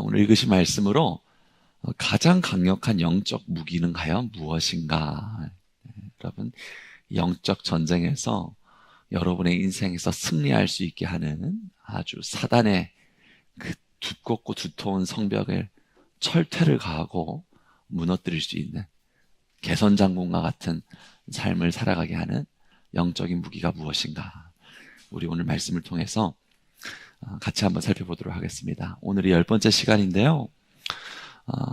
오늘 읽으신 말씀으로 가장 강력한 영적 무기는 과연 무엇인가? 여러분, 영적 전쟁에서 여러분의 인생에서 승리할 수 있게 하는 아주 사단의 그 두껍고 두터운 성벽을 철퇴를 가하고 무너뜨릴 수 있는 개선장군과 같은 삶을 살아가게 하는 영적인 무기가 무엇인가? 우리 오늘 말씀을 통해서 같이 한번 살펴보도록 하겠습니다. 오늘이 10번째 시간인데요.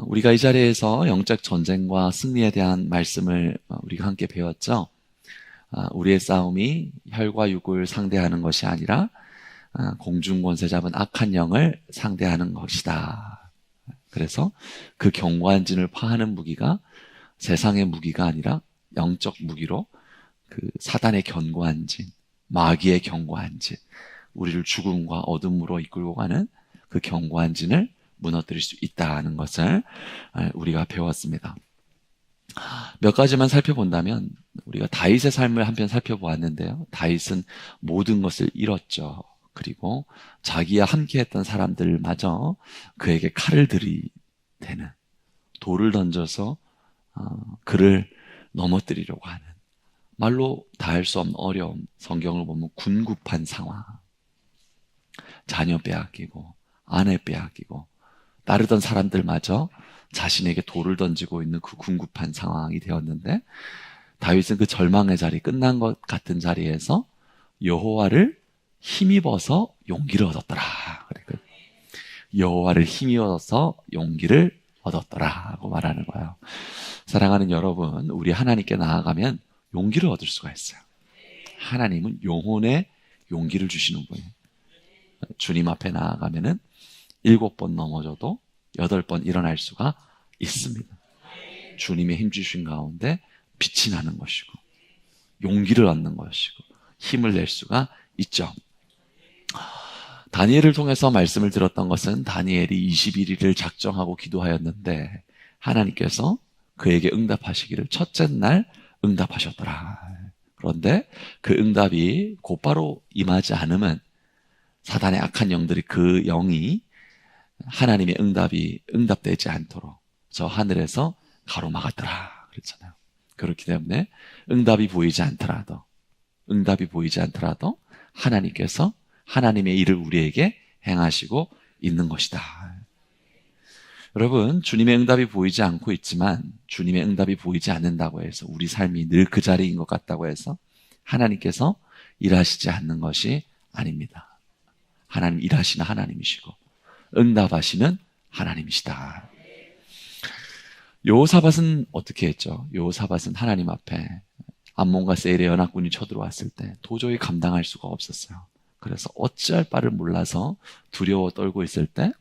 우리가 이 자리에서 영적 전쟁과 승리에 대한 말씀을 우리가 함께 배웠죠. 우리의 싸움이 혈과 육을 상대하는 것이 아니라 공중 권세 잡은 악한 영을 상대하는 것이다. 그래서 그 견고한 진을 파하는 무기가 세상의 무기가 아니라 영적 무기로 그 사단의 견고한 진, 마귀의 견고한 진, 우리를 죽음과 어둠으로 이끌고 가는 그 견고한 진을 무너뜨릴 수 있다는 것을 우리가 배웠습니다. 몇 가지만 살펴본다면 우리가 다윗의 삶을 한편 살펴보았는데요. 다윗은 모든 것을 잃었죠. 그리고 자기와 함께했던 사람들마저 그에게 칼을 들이대는, 돌을 던져서 그를 넘어뜨리려고 하는, 말로 다할 수 없는 어려움, 성경을 보면 군굽한 상황, 자녀 빼앗기고 아내 빼앗기고 따르던 사람들마저 자신에게 돌을 던지고 있는 그 군굽한 상황이 되었는데, 다윗은 그 절망의 자리, 끝난 것 같은 자리에서 여호와를 힘입어서 용기를 얻었더라. 여호와를 힘입어서 용기를 얻었더라고 말하는 거예요. 사랑하는 여러분, 우리 하나님께 나아가면 용기를 얻을 수가 있어요. 하나님은 영혼에 용기를 주시는 분이에요. 주님 앞에 나아가면은 7번 넘어져도 8번 일어날 수가 있습니다. 주님의 힘 주신 가운데 빛이 나는 것이고 용기를 얻는 것이고 힘을 낼 수가 있죠. 다니엘을 통해서 말씀을 들었던 것은 다니엘이 21일을 작정하고 기도하였는데 하나님께서 그에게 응답하시기를 첫째 날 응답하셨더라. 그런데 그 응답이 곧바로 임하지 않으면 사단의 악한 영들이, 그 영이 하나님의 응답되지 않도록 저 하늘에서 가로막았더라 그랬잖아요. 그렇기 때문에 응답이 보이지 않더라도 하나님께서 하나님의 일을 우리에게 행하시고 있는 것이다. 여러분, 주님의 응답이 보이지 않고 있지만 주님의 응답이 보이지 않는다고 해서 우리 삶이 늘 그 자리인 것 같다고 해서 하나님께서 일하시지 않는 것이 아닙니다. 하나님 일하시는 하나님이시고 응답하시는 하나님이시다. 여호사밧은 어떻게 했죠? 여호사밧은 하나님 앞에 암몬과 세일의 연합군이 쳐들어왔을 때 도저히 감당할 수가 없었어요. 그래서 어찌할 바를 몰라서 두려워 떨고 있을 때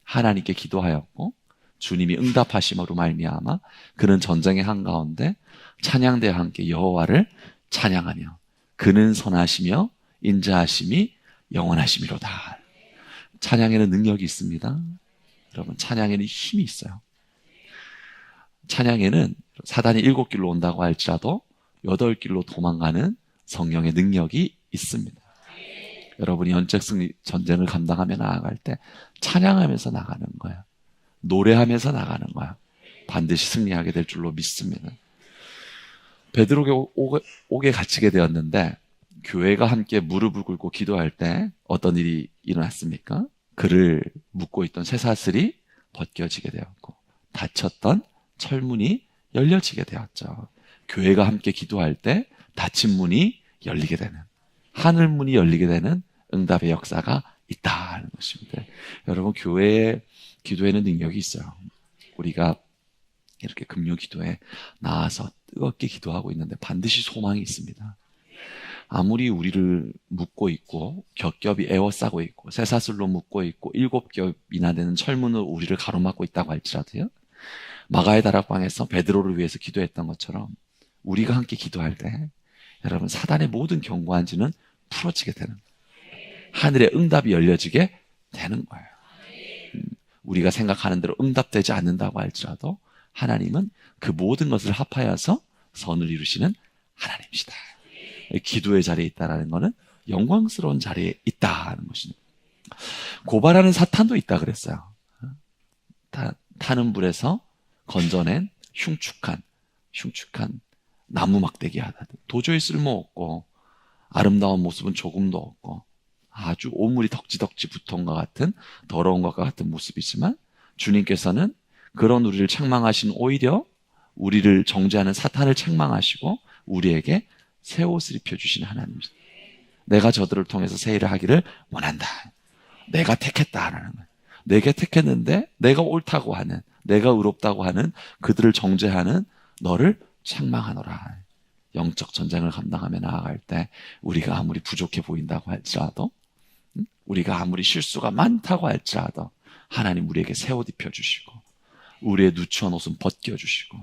하나님께 기도하였고 주님이 응답하심으로 말미암아 그는 전쟁의 한가운데 찬양대와 함께 여호와를 찬양하며 그는 선하시며 인자하심이 영원하심이로다. 찬양에는 능력이 있습니다. 여러분, 찬양에는 힘이 있어요. 찬양에는 사단이 7길로 온다고 할지라도 8길로 도망가는 성령의 능력이 있습니다. 여러분이 영적 승리 전쟁을 감당하며 나아갈 때 찬양하면서 나가는 거예요. 노래하면서 나가는 거예요. 반드시 승리하게 될 줄로 믿습니다. 베드로가 옥에 갇히게 되었는데 교회가 함께 무릎을 꿇고 기도할 때 어떤 일이 일어났습니까? 그를 묶고 있던 쇠사슬이 벗겨지게 되었고 닫혔던 철문이 열려지게 되었죠. 교회가 함께 기도할 때 닫힌 문이 열리게 되는, 하늘문이 열리게 되는 응답의 역사가 있다는 것입니다. 여러분, 교회의 기도에는 능력이 있어요. 우리가 이렇게 금요 기도에 나와서 뜨겁게 기도하고 있는데 반드시 소망이 있습니다. 아무리 우리를 묶고 있고 겹겹이 에워싸고 있고 쇠사슬로 묶고 있고 7겹이나 되는 철문으로 우리를 가로막고 있다고 할지라도요, 마가의 다락방에서 베드로를 위해서 기도했던 것처럼 우리가 함께 기도할 때 여러분, 사단의 모든 견고한 진은 풀어지게 되는, 하늘의 응답이 열려지게 되는 거예요. 우리가 생각하는 대로 응답되지 않는다고 할지라도 하나님은 그 모든 것을 합하여서 선을 이루시는 하나님이시다. 기도의 자리에 있다는 것은 영광스러운 자리에 있다는 것입니다. 고발하는 사탄도 있다 그랬어요. 타는 불에서 건져낸 흉측한 나무 막대기 하나. 도저히 쓸모없고 아름다운 모습은 조금도 없고 아주 오물이 덕지덕지 붙은 것 같은, 더러운 것과 같은 모습이지만, 주님께서는 그런 우리를 책망하신, 오히려 우리를 정죄하는 사탄을 책망하시고 우리에게 새 옷을 입혀주시는 하나님이십니다. 내가 저들을 통해서 새 일을 하기를 원한다. 내가 택했다 하는 거예요. 내게 택했는데 내가 옳다고 하는, 내가 의롭다고 하는 그들을 정죄하는 너를 책망하노라. 영적 전쟁을 감당하며 나아갈 때 우리가 아무리 부족해 보인다고 할지라도, 우리가 아무리 실수가 많다고 할지라도 하나님 우리에게 새 옷 입혀주시고 우리의 누추한 옷은 벗겨주시고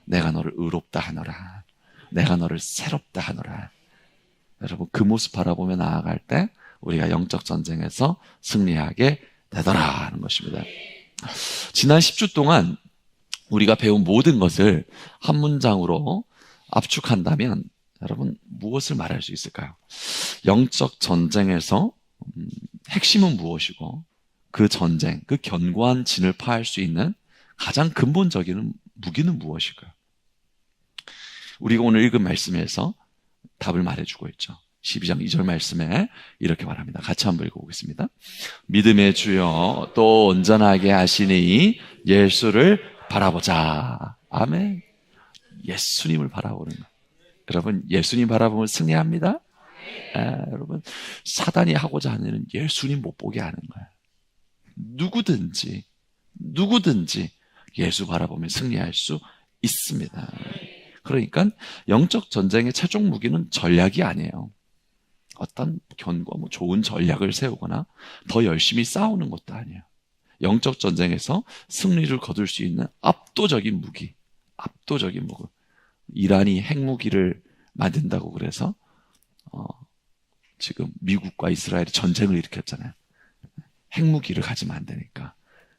내가 너를 의롭다 하노라, 내가 너를 새롭다 하노라. 여러분, 그 모습 바라보며 나아갈 때 우리가 영적 전쟁에서 승리하게 되더라 하는 것입니다. 지난 10주 동안 우리가 배운 모든 것을 한 문장으로 압축한다면 여러분 무엇을 말할 수 있을까요? 영적 전쟁에서 핵심은 무엇이고, 그 전쟁, 그 견고한 진을 파할 수 있는 가장 근본적인 무기는 무엇일까요? 우리가 오늘 읽은 말씀에서 답을 말해주고 있죠. 12장 2절 말씀에 이렇게 말합니다. 같이 한번 읽어보겠습니다. 믿음의 주여 또 온전하게 하시니 예수를 바라보자. 아멘. 예수님을 바라보는 것. 여러분, 예수님 바라보면 승리합니다. 여러분, 사단이 하고자 하는 일은 예수님 못 보게 하는 거예요. 누구든지 예수 바라보면 승리할 수 있습니다. 그러니까 영적 전쟁의 최종 무기는 전략이 아니에요. 어떤 견고 좋은 전략을 세우거나 더 열심히 싸우는 것도 아니에요. 영적 전쟁에서 승리를 거둘 수 있는 압도적인 무기. 이란이 핵무기를 만든다고 그래서 지금 미국과 이스라엘이 전쟁을 일으켰잖아요. 핵무기를 가지면 안 되니까.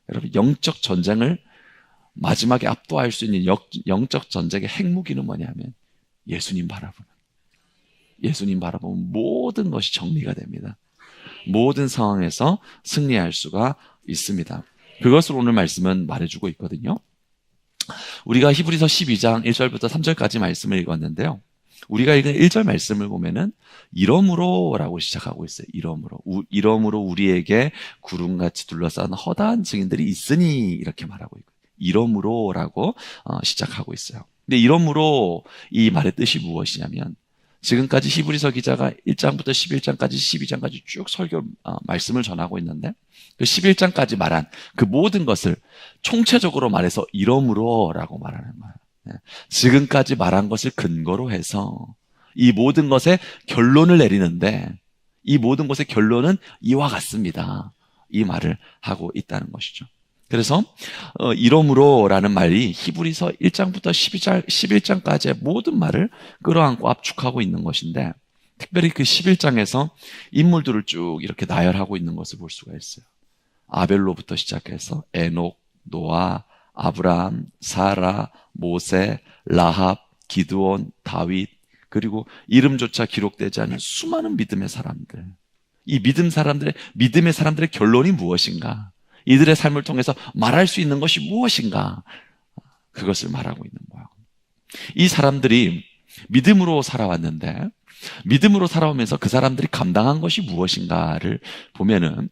여러분, 영적 전쟁을 마지막에 압도할 수 있는 영적 전쟁의 핵무기는 뭐냐면 예수님 바라보면 모든 것이 정리가 됩니다. 모든 상황에서 승리할 수가 있습니다. 그것을 오늘 말씀은 말해주고 있거든요. 우리가 히브리서 12장 1절부터 3절까지 말씀을 읽었는데요. 우리가 읽은 1절 말씀을 보면은 이러므로라고 시작하고 있어요. 이러므로 우리에게 구름같이 둘러싼 허다한 증인들이 있으니 이렇게 말하고 있고요. 이러므로라고 시작하고 있어요. 근데 이러므로 이 말의 뜻이 무엇이냐면, 지금까지 히브리서 기자가 1장부터 11장까지 12장까지 쭉 말씀을 전하고 있는데, 그 11장까지 말한 그 모든 것을 총체적으로 말해서 이러므로라고 말하는 거예요. 지금까지 말한 것을 근거로 해서 이 모든 것의 결론을 내리는데, 이 모든 것의 결론은 이와 같습니다. 이 말을 하고 있다는 것이죠. 그래서 이러므로라는 말이 히브리서 1장부터 11장까지의 모든 말을 끌어안고 압축하고 있는 것인데, 특별히 그 11장에서 인물들을 쭉 이렇게 나열하고 있는 것을 볼 수가 있어요. 아벨로부터 시작해서 에녹, 노아, 아브라함, 사라, 모세, 라합, 기드온, 다윗, 그리고 이름조차 기록되지 않은 수많은 믿음의 사람들. 이 믿음의 사람들의 결론이 무엇인가? 이들의 삶을 통해서 말할 수 있는 것이 무엇인가? 그것을 말하고 있는 거예요. 이 사람들이 믿음으로 살아왔는데, 믿음으로 살아오면서 그 사람들이 감당한 것이 무엇인가를 보면은,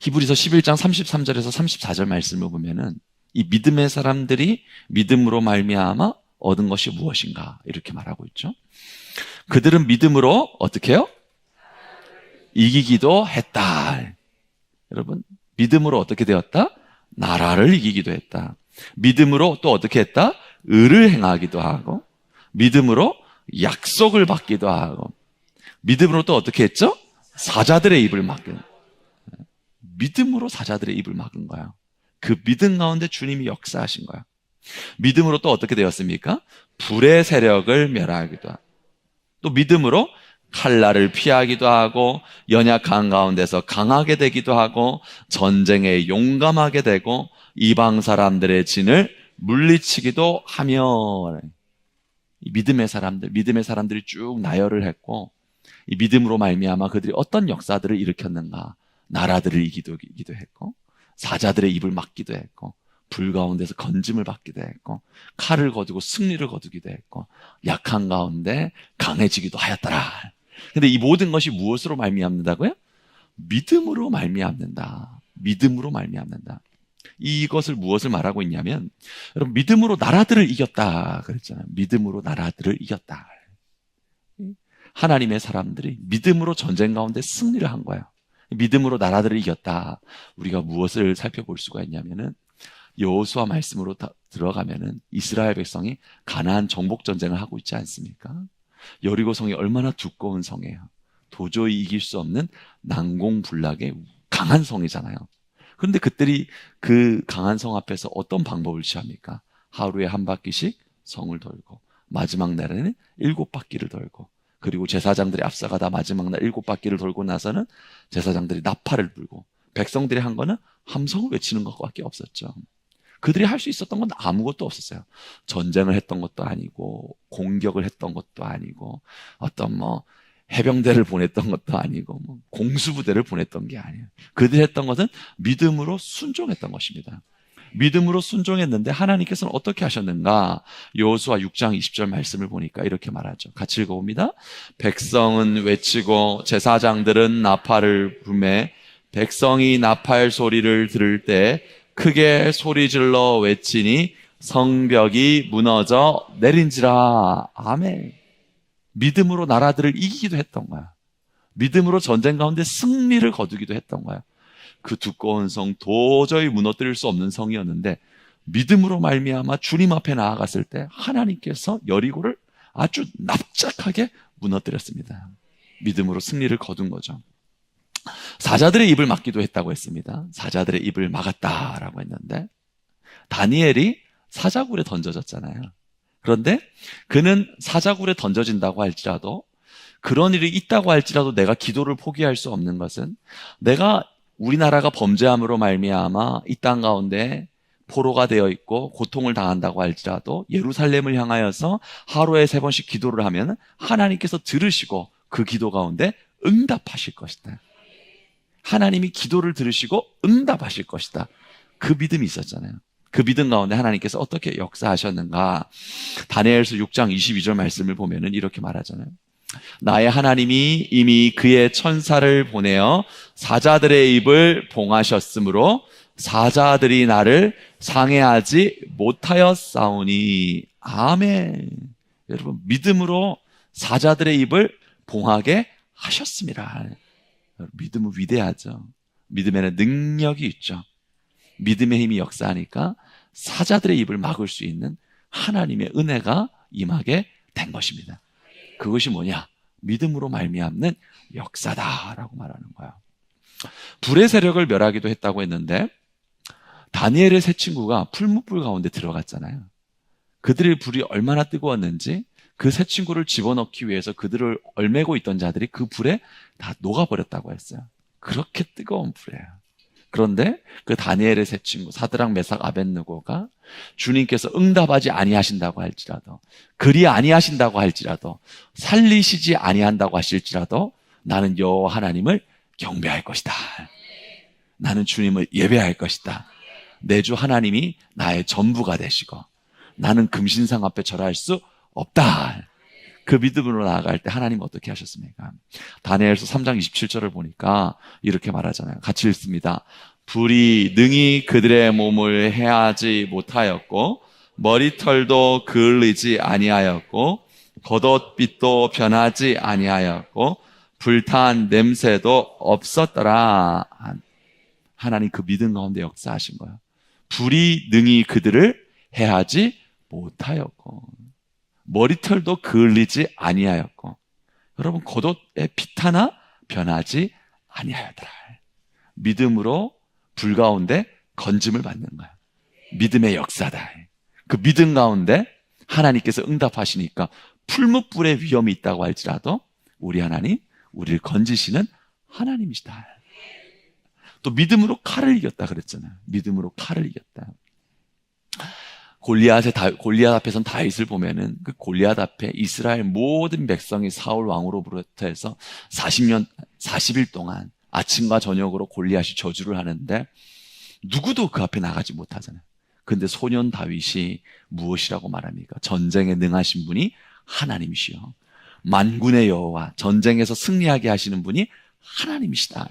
히브리서 11장 33절에서 34절 말씀을 보면은 이 믿음의 사람들이 믿음으로 말미암아 얻은 것이 무엇인가 이렇게 말하고 있죠. 그들은 믿음으로 어떻게 해요? 이기기도 했다. 여러분, 믿음으로 어떻게 되었다? 나라를 이기기도 했다. 믿음으로 또 어떻게 했다? 의를 행하기도 하고, 믿음으로 약속을 받기도 하고, 믿음으로 또 어떻게 했죠? 사자들의 입을 막은. 믿음으로 사자들의 입을 막은 거야. 그 믿음 가운데 주님이 역사하신 거야. 믿음으로 또 어떻게 되었습니까? 불의 세력을 멸하기도 하고, 또 믿음으로 칼날을 피하기도 하고, 연약한 가운데서 강하게 되기도 하고, 전쟁에 용감하게 되고, 이방 사람들의 진을 물리치기도 하며, 이 믿음의 사람들이 쭉 나열을 했고, 이 믿음으로 말미암아 그들이 어떤 역사들을 일으켰는가? 나라들을 이기도 했고, 사자들의 입을 막기도 했고, 불 가운데서 건짐을 받기도 했고, 칼을 거두고 승리를 거두기도 했고, 약한 가운데 강해지기도 하였더라. 근데 이 모든 것이 무엇으로 말미암는다고요? 믿음으로 말미암는다. 믿음으로 말미암는다. 이것을 무엇을 말하고 있냐면, 여러분, 믿음으로 나라들을 이겼다 그랬잖아요. 믿음으로 나라들을 이겼다. 하나님의 사람들이 믿음으로 전쟁 가운데 승리를 한 거예요. 믿음으로 나라들을 이겼다. 우리가 무엇을 살펴볼 수가 있냐면은, 여호수아 말씀으로 들어가면은 이스라엘 백성이 가나안 정복 전쟁을 하고 있지 않습니까? 여리고 성이 얼마나 두꺼운 성이에요. 도저히 이길 수 없는 난공불락의 강한 성이잖아요. 그런데 그들이 그 강한 성 앞에서 어떤 방법을 취합니까? 하루에 한 바퀴씩 성을 돌고, 마지막 날에는 7바퀴를 돌고, 그리고 제사장들이 앞서가다 마지막 날 7바퀴를 돌고 나서는 제사장들이 나팔을 불고, 백성들이 한 거는 함성을 외치는 것밖에 없었죠. 그들이 할 수 있었던 건 아무것도 없었어요. 전쟁을 했던 것도 아니고, 공격을 했던 것도 아니고, 어떤 해병대를 보냈던 것도 아니고, 공수부대를 보냈던 게 아니에요. 그들이 했던 것은 믿음으로 순종했던 것입니다. 믿음으로 순종했는데 하나님께서는 어떻게 하셨는가? 여호수아 6장 20절 말씀을 보니까 이렇게 말하죠. 같이 읽어봅니다. 백성은 외치고 제사장들은 나팔을 불매, 백성이 나팔 소리를 들을 때 크게 소리질러 외치니 성벽이 무너져 내린지라. 아멘. 믿음으로 나라들을 이기기도 했던 거야. 믿음으로 전쟁 가운데 승리를 거두기도 했던 거야. 그 두꺼운 성, 도저히 무너뜨릴 수 없는 성이었는데 믿음으로 말미암아 주님 앞에 나아갔을 때 하나님께서 여리고를 아주 납작하게 무너뜨렸습니다. 믿음으로 승리를 거둔 거죠. 사자들의 입을 막기도 했다고 했습니다. 사자들의 입을 막았다라고 했는데, 다니엘이 사자굴에 던져졌잖아요. 그런데 그는 사자굴에 던져진다고 할지라도, 그런 일이 있다고 할지라도 내가 기도를 포기할 수 없는 것은, 내가 우리나라가 범죄함으로 말미암아 이 땅 가운데 포로가 되어 있고 고통을 당한다고 할지라도 예루살렘을 향하여서 하루에 3번씩 기도를 하면 하나님께서 들으시고 그 기도 가운데 응답하실 것이다. 하나님이 기도를 들으시고 응답하실 것이다. 그 믿음이 있었잖아요. 그 믿음 가운데 하나님께서 어떻게 역사하셨는가? 다니엘서 6장 22절 말씀을 보면은 이렇게 말하잖아요. 나의 하나님이 이미 그의 천사를 보내어 사자들의 입을 봉하셨으므로 사자들이 나를 상해하지 못하였사오니. 아멘. 여러분, 믿음으로 사자들의 입을 봉하게 하셨습니다. 믿음은 위대하죠. 믿음에는 능력이 있죠. 믿음의 힘이 역사하니까 사자들의 입을 막을 수 있는 하나님의 은혜가 임하게 된 것입니다. 그것이 뭐냐? 믿음으로 말미암는 역사다라고 말하는 거야. 불의 세력을 멸하기도 했다고 했는데, 다니엘의 세 친구가 풀무불 가운데 들어갔잖아요. 그들의 불이 얼마나 뜨거웠는지 그 세 친구를 집어넣기 위해서 그들을 얼매고 있던 자들이 그 불에 다 녹아버렸다고 했어요. 그렇게 뜨거운 불이에요. 그런데 그 다니엘의 세 친구 사드락, 메삭, 아벳느고가 주님께서 응답하지 아니하신다고 할지라도, 그리 아니하신다고 할지라도, 살리시지 아니한다고 하실지라도 나는 여호와 하나님을 경배할 것이다. 나는 주님을 예배할 것이다. 내 주 하나님이 나의 전부가 되시고 나는 금신상 앞에 절할 수 없다. 그 믿음으로 나아갈 때 하나님 어떻게 하셨습니까? 다니엘서 3장 27절을 보니까 이렇게 말하잖아요. 같이 읽습니다. 불이 능히 그들의 몸을 해하지 못하였고 머리털도 그을리지 아니하였고 겉옷빛도 변하지 아니하였고 불탄 냄새도 없었더라. 하나님 그 믿음 가운데 역사하신 거예요. 불이 능히 그들을 해하지 못하였고 머리털도 그을리지 아니하였고, 여러분, 겉옷의 핏 하나 변하지 아니하였더라. 믿음으로 불 가운데 건짐을 받는 거야. 믿음의 역사다. 그 믿음 가운데 하나님께서 응답하시니까 풀무불의 위험이 있다고 할지라도 우리 하나님, 우리를 건지시는 하나님이시다. 또 믿음으로 칼을 이겼다 그랬잖아요. 믿음으로 칼을 이겼다. 골리앗 앞에선 다윗을 보면은 그 골리앗 앞에 이스라엘 모든 백성이 사울 왕으로부터 해서 40일 동안 아침과 저녁으로 골리앗이 저주를 하는데 누구도 그 앞에 나가지 못하잖아요. 근데 소년 다윗이 무엇이라고 말합니까? 전쟁에 능하신 분이 하나님이시여, 만군의 여호와, 전쟁에서 승리하게 하시는 분이 하나님이시다.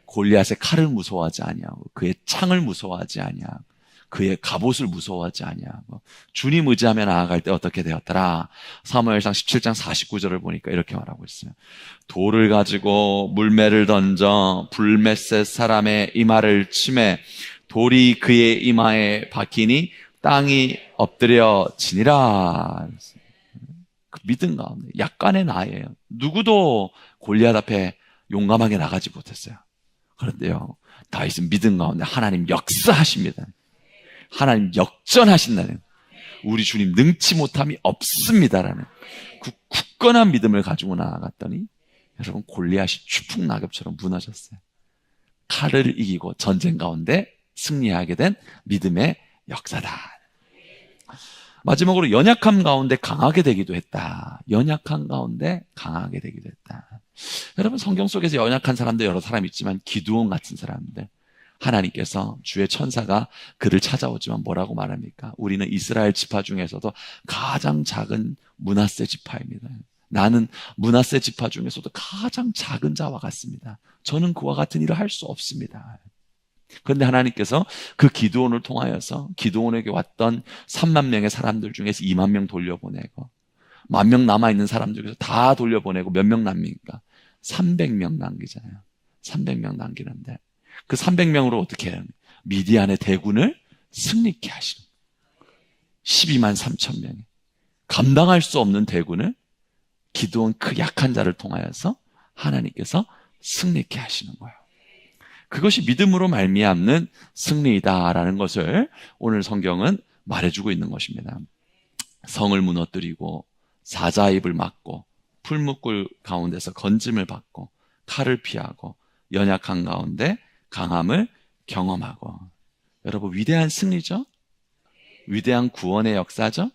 골리앗의 칼을 무서워하지 아니하고 그의 창을 무서워하지 아니하고 그의 갑옷을 무서워하지 아니하고 주님 의지하며 나아갈 때 어떻게 되었더라? 사무엘상 17장 49절을 보니까 이렇게 말하고 있어요. 돌을 가지고 물매를 던져 불메셋 사람의 이마를 치매 돌이 그의 이마에 박히니 땅이 엎드려지니라. 그 믿음 가운데 약간의 나예요. 누구도 골리앗 앞에 용감하게 나가지 못했어요. 그런데요, 다윗은 믿음 가운데 하나님 역사하십니다. 하나님 역전하신다는, 우리 주님 능치 못함이 없습니다라는 그 굳건한 믿음을 가지고 나아갔더니 여러분, 골리앗이 추풍 낙엽처럼 무너졌어요. 칼을 이기고 전쟁 가운데 승리하게 된 믿음의 역사다. 마지막으로 연약함 가운데 강하게 되기도 했다. 연약함 가운데 강하게 되기도 했다. 여러분, 성경 속에서 연약한 사람도 여러 사람 있지만 기드온 같은 사람들, 하나님께서 주의 천사가 그를 찾아오지만 뭐라고 말합니까? 우리는 이스라엘 지파 중에서도 가장 작은 므낫세 지파입니다. 나는 므낫세 지파 중에서도 가장 작은 자와 같습니다. 저는 그와 같은 일을 할 수 없습니다. 그런데 하나님께서 그 기드온을 통하여서 기드온에게 왔던 3만 명의 사람들 중에서 2만 명 돌려보내고 10,000명 남아있는 사람 중에서 다 돌려보내고 몇 명 남깁니까? 300명 남기잖아요. 300명 남기는데 그 300명으로 어떻게 해요? 미디안의 대군을 승리케 하시는, 12만 3천 명이 감당할 수 없는 대군을 기드온 그 약한 자를 통하여서 하나님께서 승리케 하시는 거예요. 그것이 믿음으로 말미암는 승리이다라는 것을 오늘 성경은 말해주고 있는 것입니다. 성을 무너뜨리고 사자의 입을 막고 풀무불 가운데서 건짐을 받고 칼을 피하고 연약한 가운데 강함을 경험하고. 여러분, 위대한 승리죠? 위대한 구원의 역사죠?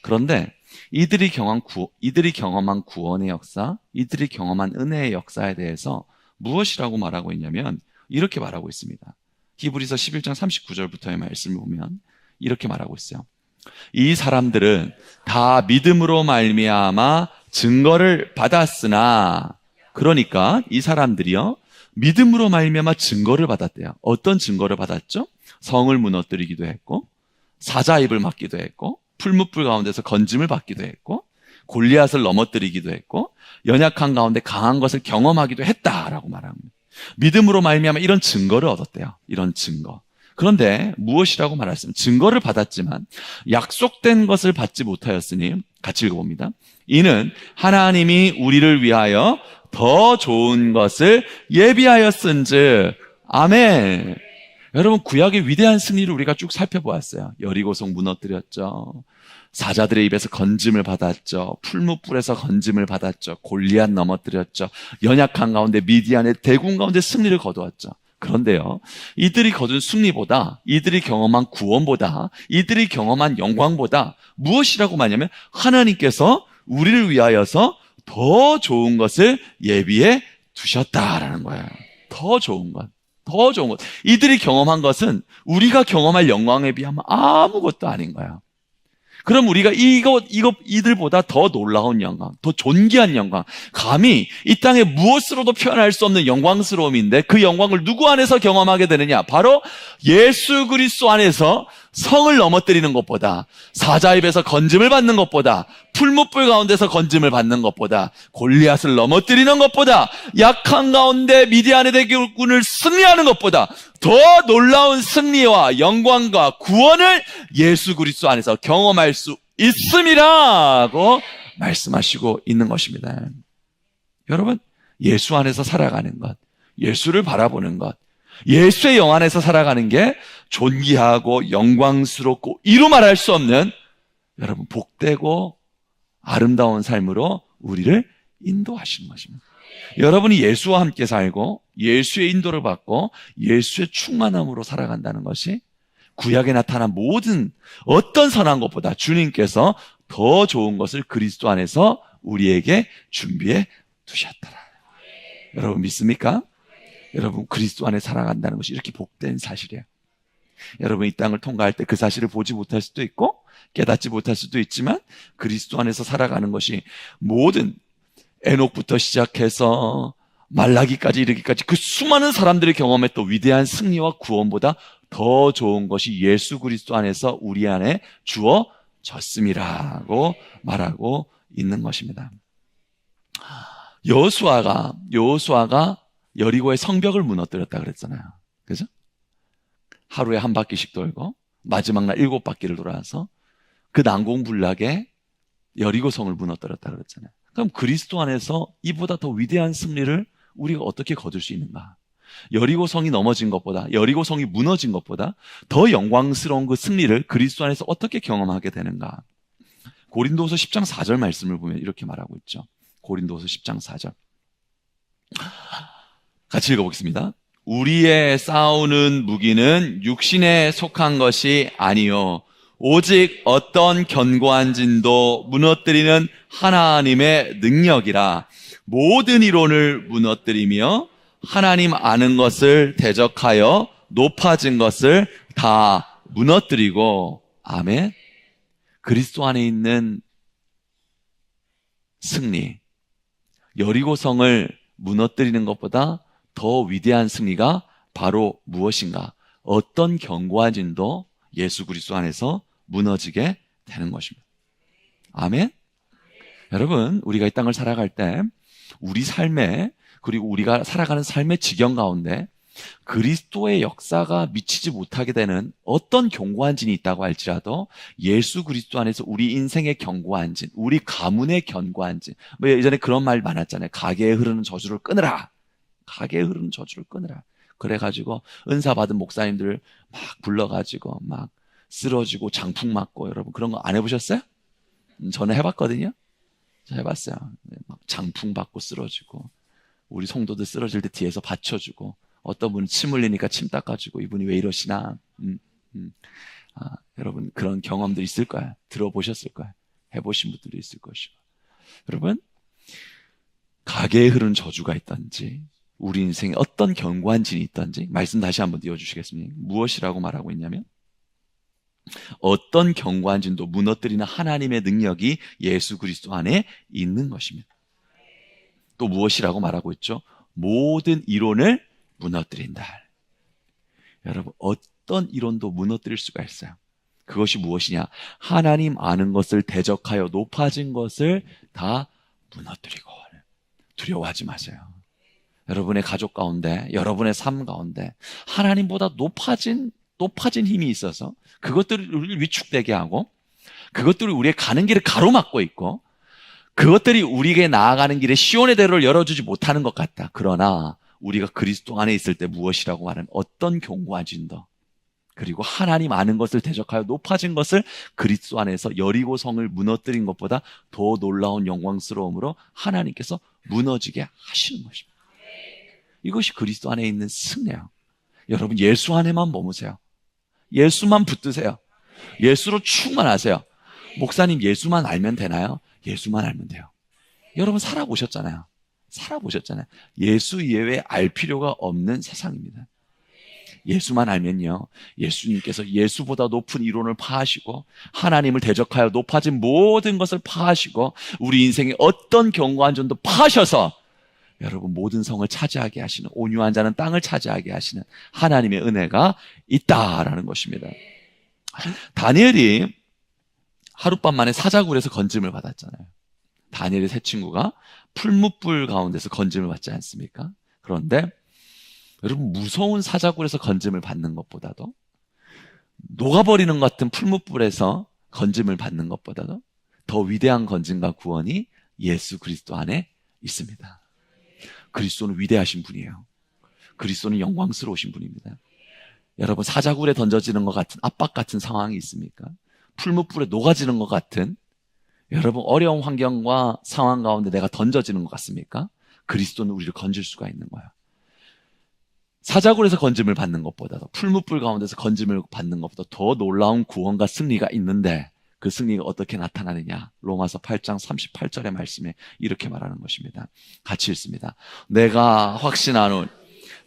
그런데 이들이 경험한 구원의 역사, 이들이 경험한 은혜의 역사에 대해서 무엇이라고 말하고 있냐면 이렇게 말하고 있습니다. 히브리서 11장 39절부터의 말씀을 보면 이렇게 말하고 있어요. 이 사람들은 다 믿음으로 말미암아 증거를 받았으나, 그러니까 이 사람들이요, 믿음으로 말미암아 증거를 받았대요. 어떤 증거를 받았죠? 성을 무너뜨리기도 했고 사자 입을 막기도 했고 풀무불 가운데서 건짐을 받기도 했고 골리앗을 넘어뜨리기도 했고 연약한 가운데 강한 것을 경험하기도 했다라고 말합니다. 믿음으로 말미암아 이런 증거를 얻었대요. 이런 증거. 그런데 무엇이라고 말했으면 증거를 받았지만 약속된 것을 받지 못하였으니, 같이 읽어봅니다. 이는 하나님이 우리를 위하여 더 좋은 것을 예비하였은즉. 아멘. 여러분, 구약의 위대한 승리를 우리가 쭉 살펴보았어요. 여리고성 무너뜨렸죠. 사자들의 입에서 건짐을 받았죠. 풀무불에서 건짐을 받았죠. 골리앗 넘어뜨렸죠. 연약한 가운데 미디안의 대군 가운데 승리를 거두었죠. 그런데요, 이들이 거둔 승리보다, 이들이 경험한 구원보다, 이들이 경험한 영광보다 무엇이라고 말하냐면 하나님께서 우리를 위하여서 더 좋은 것을 예비해 두셨다라는 거예요. 더 좋은 것. 더 좋은 것. 이들이 경험한 것은 우리가 경험할 영광에 비하면 아무것도 아닌 거야. 그럼 우리가 이들보다 더 놀라운 영광, 더 존귀한 영광, 감히 이 땅에 무엇으로도 표현할 수 없는 영광스러움인데 그 영광을 누구 안에서 경험하게 되느냐? 바로 예수 그리스도 안에서 성을 넘어뜨리는 것보다, 사자 입에서 건짐을 받는 것보다, 풀무불 가운데서 건짐을 받는 것보다, 골리앗을 넘어뜨리는 것보다, 약한 가운데 미디안의 대군을 승리하는 것보다 더 놀라운 승리와 영광과 구원을 예수 그리스도 안에서 경험할 수 있음이라고 말씀하시고 있는 것입니다. 여러분, 예수 안에서 살아가는 것, 예수를 바라보는 것, 예수의 영 안에서 살아가는 게 존귀하고 영광스럽고 이루 말할 수 없는, 여러분, 복되고 아름다운 삶으로 우리를 인도하시는 것입니다. 여러분이 예수와 함께 살고 예수의 인도를 받고 예수의 충만함으로 살아간다는 것이 구약에 나타난 모든 어떤 선한 것보다 주님께서 더 좋은 것을 그리스도 안에서 우리에게 준비해 두셨더라. 여러분 믿습니까? 여러분, 그리스도 안에 살아간다는 것이 이렇게 복된 사실이에요. 여러분, 이 땅을 통과할 때 그 사실을 보지 못할 수도 있고 깨닫지 못할 수도 있지만 그리스도 안에서 살아가는 것이 모든 에녹부터 시작해서 말라기까지 이르기까지 그 수많은 사람들이 경험했던 위대한 승리와 구원보다 더 좋은 것이 예수 그리스도 안에서 우리 안에 주어졌음이라고 말하고 있는 것입니다. 여호수아가 여리고의 성벽을 무너뜨렸다 그랬잖아요. 그죠? 하루에 한 바퀴씩 돌고 마지막 날 7바퀴를 돌아서 그 난공불락에 여리고성을 무너뜨렸다 그랬잖아요. 그럼 그리스도 안에서 이보다 더 위대한 승리를 우리가 어떻게 거둘 수 있는가? 여리고성이 넘어진 것보다, 여리고성이 무너진 것보다 더 영광스러운 그 승리를 그리스도 안에서 어떻게 경험하게 되는가? 고린도서 10장 4절 말씀을 보면 이렇게 말하고 있죠. 고린도서 10장 4절 같이 읽어보겠습니다. 우리의 싸우는 무기는 육신에 속한 것이 아니요 오직 어떤 견고한 진도 무너뜨리는 하나님의 능력이라. 모든 이론을 무너뜨리며 하나님 아는 것을 대적하여 높아진 것을 다 무너뜨리고. 아멘. 그리스도 안에 있는 승리, 여리고성을 무너뜨리는 것보다 더 위대한 승리가 바로 무엇인가? 어떤 견고한 진도 예수 그리스도 안에서 무너지게 되는 것입니다. 아멘. 여러분, 우리가 이 땅을 살아갈 때 우리 삶에, 그리고 우리가 살아가는 삶의 지경 가운데 그리스도의 역사가 미치지 못하게 되는 어떤 견고한 진이 있다고 할지라도 예수 그리스도 안에서 우리 인생의 견고한 진, 우리 가문의 견고한 진. 뭐 예전에 그런 말 많았잖아요. 가게에 흐르는 저주를 끊으라. 가게에 흐르는 저주를 끊으라. 그래가지고 은사 받은 목사님들 막 불러가지고 막 쓰러지고 장풍 맞고. 여러분 그런 거 안 해보셨어요? 저는 해봤거든요. 저 해봤어요. 막 장풍 받고 쓰러지고, 우리 성도들 쓰러질 때 뒤에서 받쳐주고, 어떤 분은 침 흘리니까 침 닦아주고, 이분이 왜 이러시나. 여러분 그런 경험들 있을 거야. 들어보셨을 거야. 해보신 분들도 있을 것이고. 여러분, 가게에 흐르는 저주가 있던지, 우리 인생에 어떤 견고한 진이 있던지 말씀 다시 한번 띄워주시겠습니까? 무엇이라고 말하고 있냐면, 어떤 견고한 진도 무너뜨리는 하나님의 능력이 예수 그리스도 안에 있는 것입니다. 또 무엇이라고 말하고 있죠? 모든 이론을 무너뜨린다. 여러분, 어떤 이론도 무너뜨릴 수가 있어요. 그것이 무엇이냐? 하나님 아는 것을 대적하여 높아진 것을 다 무너뜨리고. 두려워하지 마세요. 여러분의 가족 가운데, 여러분의 삶 가운데 하나님보다 높아진 힘이 있어서 그것들이 우리를 위축되게 하고, 그것들이 우리의 가는 길을 가로막고 있고, 그것들이 우리에게 나아가는 길에 시온의 대로를 열어주지 못하는 것 같다. 그러나 우리가 그리스도 안에 있을 때 무엇이라고 말하면, 어떤 견고한 진도, 그리고 하나님 아는 것을 대적하여 높아진 것을 그리스도 안에서 여리고성을 무너뜨린 것보다 더 놀라운 영광스러움으로 하나님께서 무너지게 하시는 것입니다. 이것이 그리스도 안에 있는 승리예요. 여러분, 예수 안에만 머무세요. 예수만 붙드세요. 예수로 충만하세요. 목사님, 예수만 알면 되나요? 예수만 알면 돼요. 여러분 살아보셨잖아요. 예수 이외에 알 필요가 없는 세상입니다. 예수만 알면요, 예수님께서 예수보다 높은 이론을 파하시고 하나님을 대적하여 높아진 모든 것을 파하시고 우리 인생의 어떤 견고한 점도 파하셔서 여러분 모든 성을 차지하게 하시는, 온유한 자는 땅을 차지하게 하시는 하나님의 은혜가 있다라는 것입니다. 다니엘이 하룻밤 만에 사자굴에서 건짐을 받았잖아요. 다니엘의 세 친구가 풀무불 가운데서 건짐을 받지 않습니까? 그런데 여러분, 무서운 사자굴에서 건짐을 받는 것보다도, 녹아버리는 것 같은 풀무불에서 건짐을 받는 것보다도 더 위대한 건짐과 구원이 예수 그리스도 안에 있습니다. 그리스도는 위대하신 분이에요. 그리스도는 영광스러우신 분입니다. 여러분, 사자굴에 던져지는 것 같은 압박 같은 상황이 있습니까? 풀무불에 녹아지는 것 같은 여러분 어려운 환경과 상황 가운데 내가 던져지는 것 같습니까? 그리스도는 우리를 건질 수가 있는 거예요. 사자굴에서 건짐을 받는 것보다도, 풀무불 가운데서 건짐을 받는 것보다 더 놀라운 구원과 승리가 있는데, 그 승리가 어떻게 나타나느냐? 로마서 8장 38절의 말씀에 이렇게 말하는 것입니다. 같이 읽습니다. 내가 확신하노니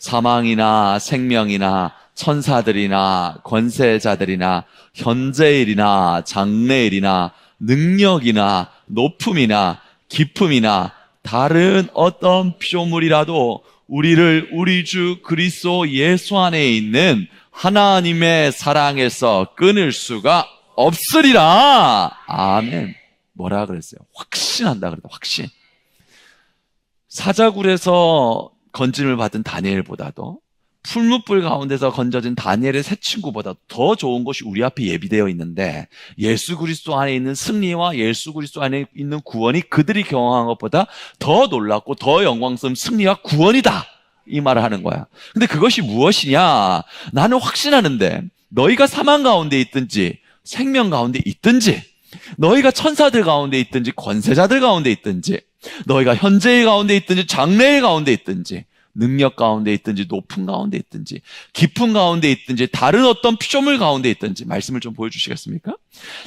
사망이나 생명이나 천사들이나 권세자들이나 현재일이나 장래일이나 능력이나 높음이나 깊음이나 다른 어떤 피조물이라도 우리를 우리 주 그리스도 예수 안에 있는 하나님의 사랑에서 끊을 수가 없으리라. 아멘. 뭐라 그랬어요? 확신한다 그랬다. 확신. 사자굴에서 건짐을 받은 다니엘보다도 풀무불 가운데서 건져진 다니엘의 세 친구보다 더 좋은 것이 우리 앞에 예비되어 있는데, 예수 그리스도 안에 있는 승리와 예수 그리스도 안에 있는 구원이 그들이 경험한 것보다 더 놀랍고 더 영광스러운 승리와 구원이다, 이 말을 하는 거야. 근데 그것이 무엇이냐? 나는 확신하는데 너희가 사망 가운데 있든지 생명 가운데 있든지, 너희가 천사들 가운데 있든지 권세자들 가운데 있든지, 너희가 현재의 가운데 있든지 장래의 가운데 있든지, 능력 가운데 있든지 높은 가운데 있든지 깊은 가운데 있든지 다른 어떤 피조물 가운데 있든지, 말씀을 좀 보여주시겠습니까?